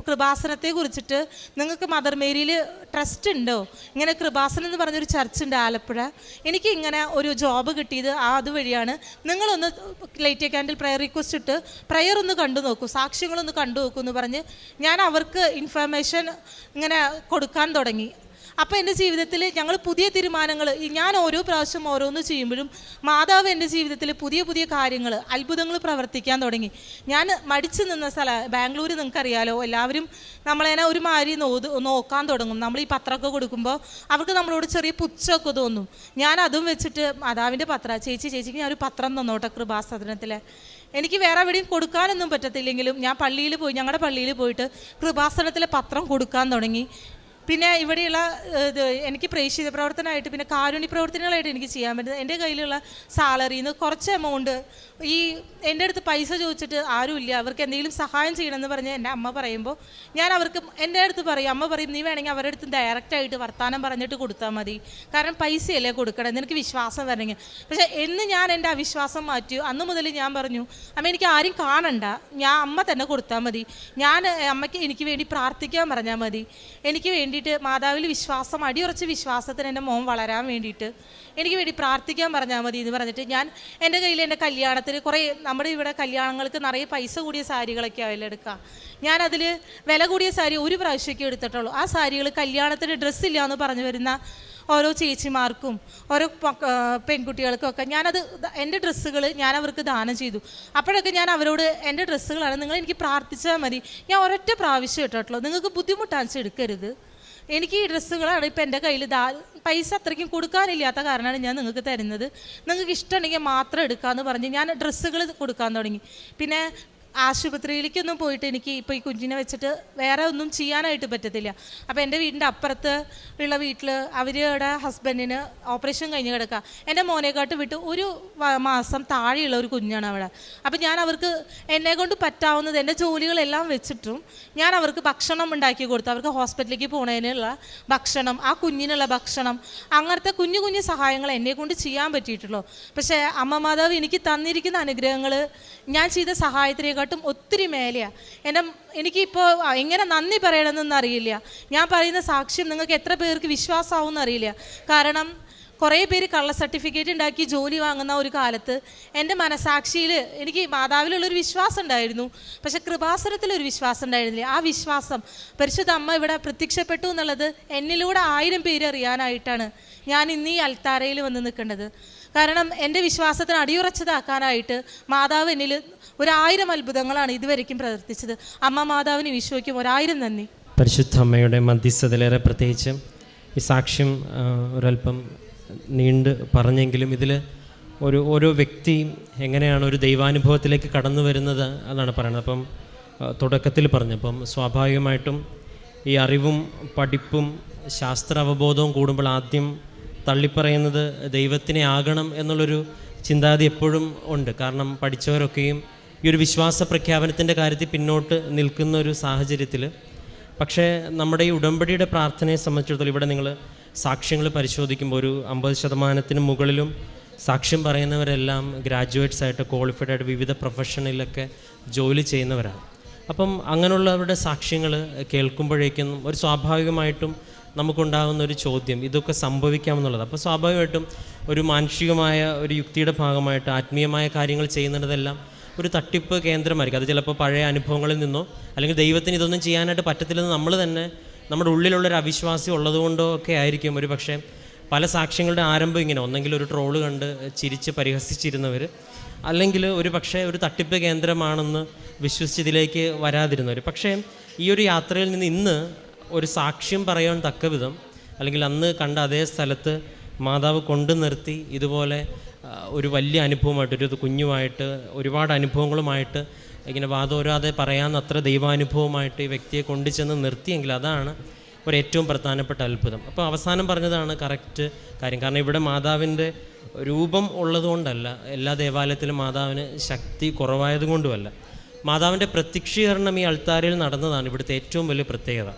കൃപാസനത്തെ കുറിച്ചിട്ട് നിങ്ങൾക്ക് മദർ മേരിയിൽ ട്രസ്റ്റ് ഉണ്ടോ, ഇങ്ങനെ കൃപാസനം എന്ന് പറഞ്ഞൊരു ചർച്ച് ഉണ്ട് ആലപ്പുഴ, എനിക്ക് ഇങ്ങനെ ഒരു ജോബ് കിട്ടിയത് അതുവഴിയാണ്, നിങ്ങളൊന്ന് ലൈറ്റ് ക്യാൻഡിൽ പ്രയർ റിക്വസ്റ്റ് ഇട്ട് പ്രയർ ഒന്ന് കണ്ടു നോക്കൂ, സാക്ഷ്യങ്ങളൊന്ന് കണ്ടു നോക്കൂ എന്ന് പറഞ്ഞ് ഞാൻ അവർക്ക് ഇൻഫർമേഷൻ ഇങ്ങനെ കൊടുക്കാൻ തുടങ്ങി. അപ്പോൾ എൻ്റെ ജീവിതത്തിൽ ഞങ്ങൾ പുതിയ തീരുമാനങ്ങൾ, ഞാൻ ഓരോ പ്രാവശ്യം ഓരോന്ന് ചെയ്യുമ്പോഴും മാതാവ് എൻ്റെ ജീവിതത്തിൽ പുതിയ പുതിയ കാര്യങ്ങൾ, അത്ഭുതങ്ങൾ പ്രവർത്തിക്കാൻ തുടങ്ങി. ഞാൻ മടിച്ചു നിന്ന ബാംഗ്ലൂർ നിങ്ങൾക്കറിയാലോ, എല്ലാവരും നമ്മളതിനെ ഒരു മാതിരി നോക്കാൻ തുടങ്ങും. നമ്മൾ ഈ പത്രമൊക്കെ കൊടുക്കുമ്പോൾ അവർക്ക് നമ്മളോട് ചെറിയ പുച്ഛമൊക്കെ തോന്നും. ഞാൻ അതും വെച്ചിട്ട് മാതാവിൻ്റെ ചേച്ചിക്ക് ഞാൻ ഒരു പത്രം തന്നോട്ടെ കൃപാസനത്തിലെ, എനിക്ക് വേറെ എവിടെയും കൊടുക്കാനൊന്നും പറ്റത്തില്ലെങ്കിലും ഞാൻ ഞങ്ങളുടെ പള്ളിയിൽ പോയിട്ട് കൃപാസനത്തിലെ പത്രം കൊടുക്കാൻ തുടങ്ങി. പിന്നെ ഇവിടെയുള്ള എനിക്ക് പ്രേക്ഷിത പ്രവർത്തനമായിട്ട് പിന്നെ കാരുണ്യ പ്രവർത്തനങ്ങളായിട്ട് എനിക്ക് ചെയ്യാൻ പറ്റുന്നത്, എൻ്റെ കയ്യിലുള്ള സാലറിയിൽ നിന്ന് കുറച്ച് എമൗണ്ട് എൻ്റെ അടുത്ത് പൈസ ചോദിച്ചിട്ട് ആരുമില്ല, അവർക്ക് എന്തെങ്കിലും സഹായം ചെയ്യണമെന്ന് പറഞ്ഞ് എൻ്റെ അമ്മ പറയുമ്പോൾ ഞാൻ അവർക്ക് എൻ്റെ അടുത്ത് പറയും, അമ്മ പറയും നീ വേണമെങ്കിൽ അവരുടെ അടുത്ത് ഡയറക്റ്റായിട്ട് വർത്താനം പറഞ്ഞിട്ട് കൊടുത്താൽ മതി, കാരണം പൈസയല്ലേ കൊടുക്കണം, നിനക്ക് വിശ്വാസം വരണമെങ്കിൽ. പക്ഷേ ഞാൻ എൻ്റെ അവിശ്വാസം മാറ്റി. അന്ന് മുതൽ ഞാൻ പറഞ്ഞു, അമ്മ എനിക്ക് ആരും കാണണ്ട, അമ്മ തന്നെ കൊടുത്താൽ മതി, എനിക്ക് വേണ്ടി പ്രാർത്ഥിക്കാൻ പറഞ്ഞാൽ മതി, എനിക്ക് വേണ്ടി വേണ്ടിയിട്ട്, മാതാവിൽ വിശ്വാസം, അടിയുറച്ച വിശ്വാസത്തിന് എൻ്റെ മോൻ വളരാൻ വേണ്ടിയിട്ട് എനിക്ക് വേണ്ടി പ്രാർത്ഥിക്കാൻ പറഞ്ഞാൽ മതി എന്ന് പറഞ്ഞിട്ട് ഞാൻ എൻ്റെ കയ്യിൽ എൻ്റെ കല്യാണത്തിന് കുറേ, നമ്മുടെ ഇവിടെ കല്യാണങ്ങൾക്ക് നിറയെ പൈസ കൂടിയ സാരികളൊക്കെ ആവില്ല എടുക്കുക. ഞാനതിൽ വില കൂടിയ സാരി ഒരു പ്രാവശ്യമൊക്കെ എടുത്തിട്ടുള്ളൂ. ആ സാരികൾ കല്യാണത്തിന് ഡ്രസ്സില്ല എന്ന് പറഞ്ഞു വരുന്ന ഓരോ ചേച്ചിമാർക്കും ഓരോ പെൺകുട്ടികൾക്കും ഒക്കെ ഞാനത്, എൻ്റെ ഡ്രസ്സുകൾ ഞാൻ അവർക്ക് ദാനം ചെയ്തു. അപ്പോഴൊക്കെ ഞാൻ അവരോട്, എൻ്റെ ഡ്രസ്സുകളാണ്, നിങ്ങൾ എനിക്ക് പ്രാർത്ഥിച്ചാൽ മതി, ഞാൻ ഒരൊറ്റ പ്രാവശ്യം ഇട്ടിട്ടുള്ളൂ, നിങ്ങൾക്ക് ബുദ്ധിമുട്ടാണെന്ന് എടുക്കരുത്, എനിക്ക് ഈ ഡ്രസ്സുകളാണ് ഇപ്പം എൻ്റെ കയ്യിൽ, പൈസ അത്രയ്ക്കും കൊടുക്കാനില്ലാത്ത കാരണമാണ് ഞാൻ നിങ്ങൾക്ക് തരുന്നത്, നിങ്ങൾക്ക് ഇഷ്ടമുണ്ടെങ്കിൽ മാത്രം എടുക്കാമെന്ന് പറഞ്ഞ് ഞാൻ ഡ്രസ്സുകൾ കൊടുക്കാൻ തുടങ്ങി. പിന്നെ ആശുപത്രിയിലേക്കൊന്നും പോയിട്ട് എനിക്ക് ഇപ്പോൾ ഈ കുഞ്ഞിനെ വെച്ചിട്ട് വേറെ ഒന്നും ചെയ്യാനായിട്ട് പറ്റത്തില്ല. അപ്പോൾ എൻ്റെ വീടിൻ്റെ അപ്പുറത്ത് ഉള്ള വീട്ടിൽ അവരുടെ ഹസ്ബൻഡിന് ഓപ്പറേഷൻ കഴിഞ്ഞ് കിടക്കുക. എൻ്റെ മോനെക്കാട്ട് വിട്ട് ഒരു മാസം താഴെയുള്ള ഒരു കുഞ്ഞാണ് അവിടെ. അപ്പോൾ ഞാൻ അവർക്ക് എന്നെക്കൊണ്ട് പറ്റാവുന്നത് എൻ്റെ ജോലികളെല്ലാം വെച്ചിട്ടും ഞാൻ അവർക്ക് ഭക്ഷണം ഉണ്ടാക്കി കൊടുത്തു. അവർക്ക് ഹോസ്പിറ്റലിലേക്ക് പോകുന്നതിനുള്ള ഭക്ഷണം, ആ കുഞ്ഞിനുള്ള ഭക്ഷണം, അങ്ങനത്തെ കുഞ്ഞു കുഞ്ഞു സഹായങ്ങൾ എന്നെക്കൊണ്ട് ചെയ്യാൻ പറ്റിയിട്ടുള്ളൂ. പക്ഷേ അമ്മ മാതാവ് എനിക്ക് തന്നിരിക്കുന്ന അനുഗ്രഹങ്ങൾ ഞാൻ ചെയ്ത സഹായത്തിനേക്കാൾ ഒത്തിരി മേലെയാണ്. എനിക്കിപ്പോൾ എങ്ങനെ നന്ദി പറയണമെന്നൊന്നും അറിയില്ല. ഞാൻ പറയുന്ന സാക്ഷ്യം നിങ്ങൾക്ക് എത്ര പേർക്ക് വിശ്വാസമാവുമെന്ന് അറിയില്ല. കാരണം കുറേ പേര് കള്ള സർട്ടിഫിക്കറ്റ് ഉണ്ടാക്കി ജോലി വാങ്ങുന്ന ഒരു കാലത്ത് എൻ്റെ മനസാക്ഷിയിൽ എനിക്ക് മാതാവിലുള്ളൊരു വിശ്വാസം ഉണ്ടായിരുന്നു, പക്ഷെ കൃപാസനത്തിലൊരു വിശ്വാസം ഉണ്ടായിരുന്നില്ല. ആ വിശ്വാസം പരിശുദ്ധ അമ്മ ഇവിടെ പ്രത്യക്ഷപ്പെട്ടു എന്നുള്ളത് എന്നിലൂടെ 1000 പേര് അറിയാനായിട്ടാണ് ഞാൻ ഇന്ന് ഈ അൽത്താരയിൽ വന്ന് നിൽക്കേണ്ടത്. കാരണം എൻ്റെ വിശ്വാസത്തിന് അടിയുറച്ചതാക്കാനായിട്ട് മാതാവ് എന്നിൽ 1000 അത്ഭുതങ്ങളാണ് ഇതുവരെയ്ക്കും പ്രവർത്തിച്ചത്. അമ്മ മാതാവിന് ഈശോയ്ക്കും 1000 നന്ദി. പരിശുദ്ധ അമ്മയുടെ മധ്യസ്ഥതയിലേറെ പ്രത്യേകിച്ച് ഈ സാക്ഷ്യം ഒരല്പം നീണ്ട് പറഞ്ഞെങ്കിലും ഇതിൽ ഓരോ വ്യക്തിയും എങ്ങനെയാണ് ഒരു ദൈവാനുഭവത്തിലേക്ക് കടന്നു വരുന്നത് എന്നാണ് പറയുന്നത്. അപ്പം തുടക്കത്തിൽ പറഞ്ഞപ്പം സ്വാഭാവികമായിട്ടും ഈ അറിവും പഠിപ്പും ശാസ്ത്ര അവബോധവും കൂടുമ്പോൾ ആദ്യം തള്ളിപ്പറയുന്നത് ദൈവത്തിനെ ആകണം എന്നുള്ളൊരു ചിന്താഗതി എപ്പോഴും ഉണ്ട്. കാരണം പഠിച്ചവരൊക്കെയും ഈ ഒരു വിശ്വാസ പ്രഖ്യാപനത്തിൻ്റെ കാര്യത്തിൽ പിന്നോട്ട് നിൽക്കുന്ന ഒരു സാഹചര്യത്തിൽ, പക്ഷേ നമ്മുടെ ഈ ഉടമ്പടിയുടെ പ്രാർത്ഥനയെ സംബന്ധിച്ചിടത്തോളം ഇവിടെ നിങ്ങൾ സാക്ഷ്യങ്ങൾ പരിശോധിക്കുമ്പോൾ ഒരു 50% മുകളിലും സാക്ഷ്യം പറയുന്നവരെല്ലാം ഗ്രാജുവേറ്റ്സ് ആയിട്ട്, ക്വാളിഫൈഡ് ആയിട്ട്, വിവിധ പ്രൊഫഷനിലൊക്കെ ജോലി ചെയ്യുന്നവരാണ്. അപ്പം അങ്ങനെയുള്ളവരുടെ സാക്ഷ്യങ്ങൾ കേൾക്കുമ്പോഴേക്കും ഒരു സ്വാഭാവികമായിട്ടും നമുക്കുണ്ടാകുന്ന ഒരു ചോദ്യം, ഇതൊക്കെ സംഭവിക്കാമെന്നുള്ളത്. അപ്പോൾ സ്വാഭാവികമായിട്ടും ഒരു മാനുഷികമായ ഒരു യുക്തിയുടെ ഭാഗമായിട്ട് ആത്മീയമായ കാര്യങ്ങൾ ചെയ്യുന്നതെല്ലാം ഒരു തട്ടിപ്പ് കേന്ദ്രമായിരിക്കും. അത് ചിലപ്പോൾ പഴയ അനുഭവങ്ങളിൽ നിന്നോ അല്ലെങ്കിൽ ദൈവത്തിന് ഇതൊന്നും ചെയ്യാനായിട്ട് പറ്റത്തില്ലെന്ന് നമ്മൾ തന്നെ നമ്മുടെ ഉള്ളിലുള്ളൊരു അവിശ്വാസം ഉള്ളതുകൊണ്ടോ ഒക്കെ ആയിരിക്കും ഒരു പക്ഷേ പല സാക്ഷ്യങ്ങളുടെ ആരംഭം ഇങ്ങനെ, ഒന്നെങ്കിൽ ഒരു ട്രോള് കണ്ട് ചിരിച്ച് പരിഹസിച്ചിരുന്നവർ, അല്ലെങ്കിൽ ഒരു പക്ഷേ ഒരു തട്ടിപ്പ് കേന്ദ്രമാണെന്ന് വിശ്വസിച്ചതിലേക്ക് വരാതിരുന്നവർ. പക്ഷേ ഈ ഒരു യാത്രയിൽ നിന്ന് ഇന്ന് ഒരു സാക്ഷ്യം പറയാൻ തക്ക വിധം, അല്ലെങ്കിൽ അന്ന് കണ്ട അതേ സ്ഥലത്ത് മാതാവ് കൊണ്ടു നിർത്തി ഇതുപോലെ ഒരു വലിയ അനുഭവമായിട്ട്, ഒരു കുഞ്ഞുമായിട്ട് ഒരുപാട് അനുഭവങ്ങളുമായിട്ട് ഇങ്ങനെ വാദോരാതെ പറയാവുന്ന അത്ര ദൈവാനുഭവമായിട്ട് ഈ വ്യക്തിയെ കൊണ്ടുചെന്ന് നിർത്തിയെങ്കിൽ അതാണ് ഏറ്റവും പ്രധാനപ്പെട്ട അത്ഭുതം. അപ്പോൾ അവസാനം പറഞ്ഞതാണ് കറക്റ്റ് കാര്യം. കാരണം ഇവിടെ മാതാവിൻ്റെ രൂപം ഉള്ളതുകൊണ്ടല്ല, എല്ലാ ദേവാലയത്തിലും മാതാവിന് ശക്തി കുറവായതുകൊണ്ടുമല്ല, മാതാവിൻ്റെ പ്രത്യക്ഷീകരണം ഈ അൾത്താരയിൽ നടന്നതാണ് ഇവിടുത്തെ ഏറ്റവും വലിയ പ്രത്യേകത.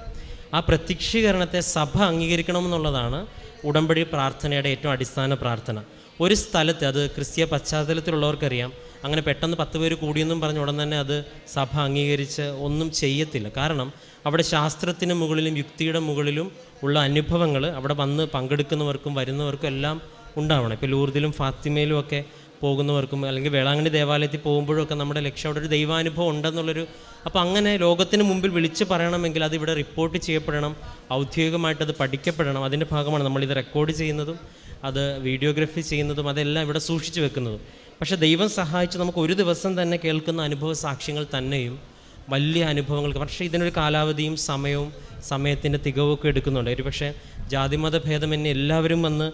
ആ പ്രത്യക്ഷീകരണത്തെ സഭ അംഗീകരിക്കണമെന്നുള്ളതാണ് ഉടമ്പടി പ്രാർത്ഥനയുടെ ഏറ്റവും അടിസ്ഥാന പ്രാർത്ഥന. ഒരു സ്ഥലത്ത്, അത് ക്രിസ്തീയ പശ്ചാത്തലത്തിലുള്ളവർക്കറിയാം, അങ്ങനെ പെട്ടെന്ന് 10 പേര് കൂടിയെന്നും പറഞ്ഞ ഉടൻ തന്നെ അത് സഭ അംഗീകരിച്ച് ഒന്നും ചെയ്യത്തില്ല. കാരണം അവിടെ ശാസ്ത്രത്തിന് മുകളിലും യുക്തിയുടെ മുകളിലും ഉള്ള അനുഭവങ്ങൾ അവിടെ വന്ന് പങ്കെടുക്കുന്നവർക്കും വരുന്നവർക്കും എല്ലാം ഉണ്ടാവണം. ഇപ്പോൾ ലൂർദിലും ഫാത്തിമയിലും ഒക്കെ പോകുന്നവർക്കും അല്ലെങ്കിൽ വേളാങ്കണ്ണി ദേവാലയത്തിൽ പോകുമ്പോഴൊക്കെ നമ്മുടെ ലക്ഷ്യം അവിടെ ഒരു ദൈവാനുഭവം ഉണ്ടെന്നുള്ളൊരു, അപ്പോൾ അങ്ങനെ ലോകത്തിന് മുമ്പിൽ വിളിച്ച് പറയണമെങ്കിൽ അതിവിടെ റിപ്പോർട്ട് ചെയ്യപ്പെടണം, ഔദ്യോഗികമായിട്ടത് പഠിക്കപ്പെടണം. അതിൻ്റെ ഭാഗമാണ് നമ്മളിത് റെക്കോർഡ് ചെയ്യുന്നതും അത് വീഡിയോഗ്രാഫി ചെയ്യുന്നതും അതെല്ലാം ഇവിടെ സൂക്ഷിച്ചു വെക്കുന്നതും. പക്ഷേ ദൈവം സഹായിച്ച് നമുക്ക് ഒരു ദിവസം തന്നെ കേൾക്കുന്ന അനുഭവ സാക്ഷ്യങ്ങൾ തന്നെയും വലിയ അനുഭവങ്ങൾക്ക്, പക്ഷേ ഇതിനൊരു കാലാവധിയും സമയത്തിൻ്റെ തികവൊക്കെ എടുക്കുന്നുണ്ട്. ഒരു പക്ഷേ ജാതിമത ഭേദമന്യേ എല്ലാവരും വന്ന്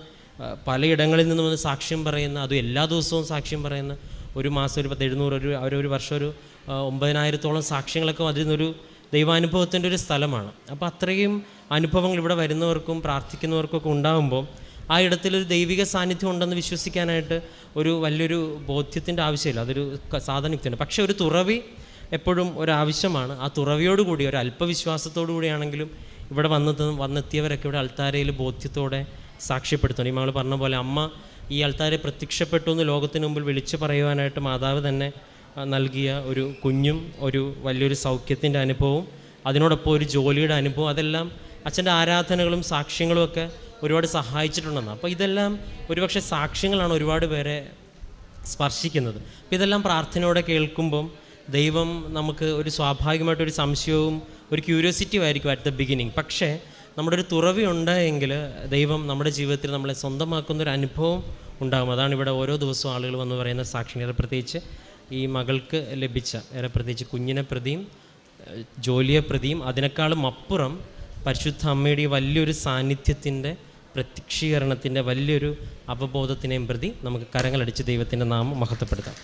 പലയിടങ്ങളിൽ നിന്ന് വന്ന് സാക്ഷ്യം പറയുന്ന, അതും എല്ലാ ദിവസവും സാക്ഷ്യം പറയുന്ന, ഒരു മാസം ഒരു 700, ഒരു വർഷം ഒരു 9000-ഓളം സാക്ഷ്യങ്ങളൊക്കെ അതിനൊരു ദൈവാനുഭവത്തിൻ്റെ ഒരു സ്ഥലമാണ്. അപ്പോൾ അത്രയും അനുഭവങ്ങൾ ഇവിടെ വരുന്നവർക്കും പ്രാർത്ഥിക്കുന്നവർക്കൊക്കെ ഉണ്ടാകുമ്പോൾ ആ ഇടത്തിലൊരു ദൈവിക സാന്നിധ്യം ഉണ്ടെന്ന് വിശ്വസിക്കാനായിട്ട് ഒരു വലിയൊരു ബോധ്യത്തിൻ്റെ ആവശ്യമില്ല, അതൊരു സാധനയുക്തിയാണ്. പക്ഷേ ഒരു തുറവി എപ്പോഴും ഒരാവശ്യമാണ്. ആ തുറവിയോടുകൂടി ഒരു അല്പവിശ്വാസത്തോടു കൂടിയാണെങ്കിലും ഇവിടെ വന്നെത്തിയവരൊക്കെ ഇവിടെ അൾത്താരയിൽ ബോധ്യത്തോടെ സാക്ഷ്യപ്പെടുത്തണം. ഈ മകൾ പറഞ്ഞ പോലെ അമ്മ ഈ അൾത്താരെ പ്രത്യക്ഷപ്പെട്ടു എന്ന് ലോകത്തിന് മുമ്പിൽ വിളിച്ചു പറയുവാനായിട്ട് മാതാവ് തന്നെ നൽകിയ ഒരു കുഞ്ഞും ഒരു വലിയൊരു സൗഖ്യത്തിൻ്റെ അനുഭവവും അതിനോടൊപ്പം ഒരു ജോലിയുടെ അനുഭവം, അതെല്ലാം അച്ഛൻ്റെ ആരാധനകളും സാക്ഷ്യങ്ങളും ഒക്കെ ഒരുപാട് സഹായിച്ചിട്ടുണ്ടെന്ന്. അപ്പോൾ ഇതെല്ലാം ഒരുപക്ഷെ സാക്ഷ്യങ്ങളാണ് ഒരുപാട് പേരെ സ്പർശിക്കുന്നത്. അപ്പോൾ ഇതെല്ലാം പ്രാർത്ഥനയോടെ കേൾക്കുമ്പം ദൈവം നമുക്ക് ഒരു സ്വാഭാവികമായിട്ടൊരു സംശയവും ഒരു ക്യൂരിയോസിറ്റിയും ആയിരിക്കും അറ്റ് ദ ബിഗിനിങ്. പക്ഷേ നമ്മുടെ ഒരു തുറവി ഉണ്ട് ദൈവം നമ്മുടെ ജീവിതത്തിൽ നമ്മളെ സ്വന്തമാക്കുന്നൊരു അനുഭവം ഉണ്ടാകും. അതാണ് ഇവിടെ ഓരോ ദിവസവും ആളുകൾ വന്ന് പറയുന്ന സാക്ഷ്യങ്ങൾ. പ്രത്യേകിച്ച് ഈ മകൾക്ക് ലഭിച്ച, പ്രത്യേകിച്ച് കുഞ്ഞിനെ പ്രതിയും ജോലിയെ പ്രതിയും അതിനേക്കാളും അപ്പുറം പരിശുദ്ധ അമ്മയുടെ വലിയൊരു സാന്നിധ്യത്തിൻ്റെ പ്രത്യക്ഷീകരണത്തിൻ്റെ വലിയൊരു അവബോധത്തിനെയും പ്രതി നമുക്ക് കരങ്ങളടിച്ച് ദൈവത്തിൻ്റെ നാമം മഹത്വപ്പെടുത്താം.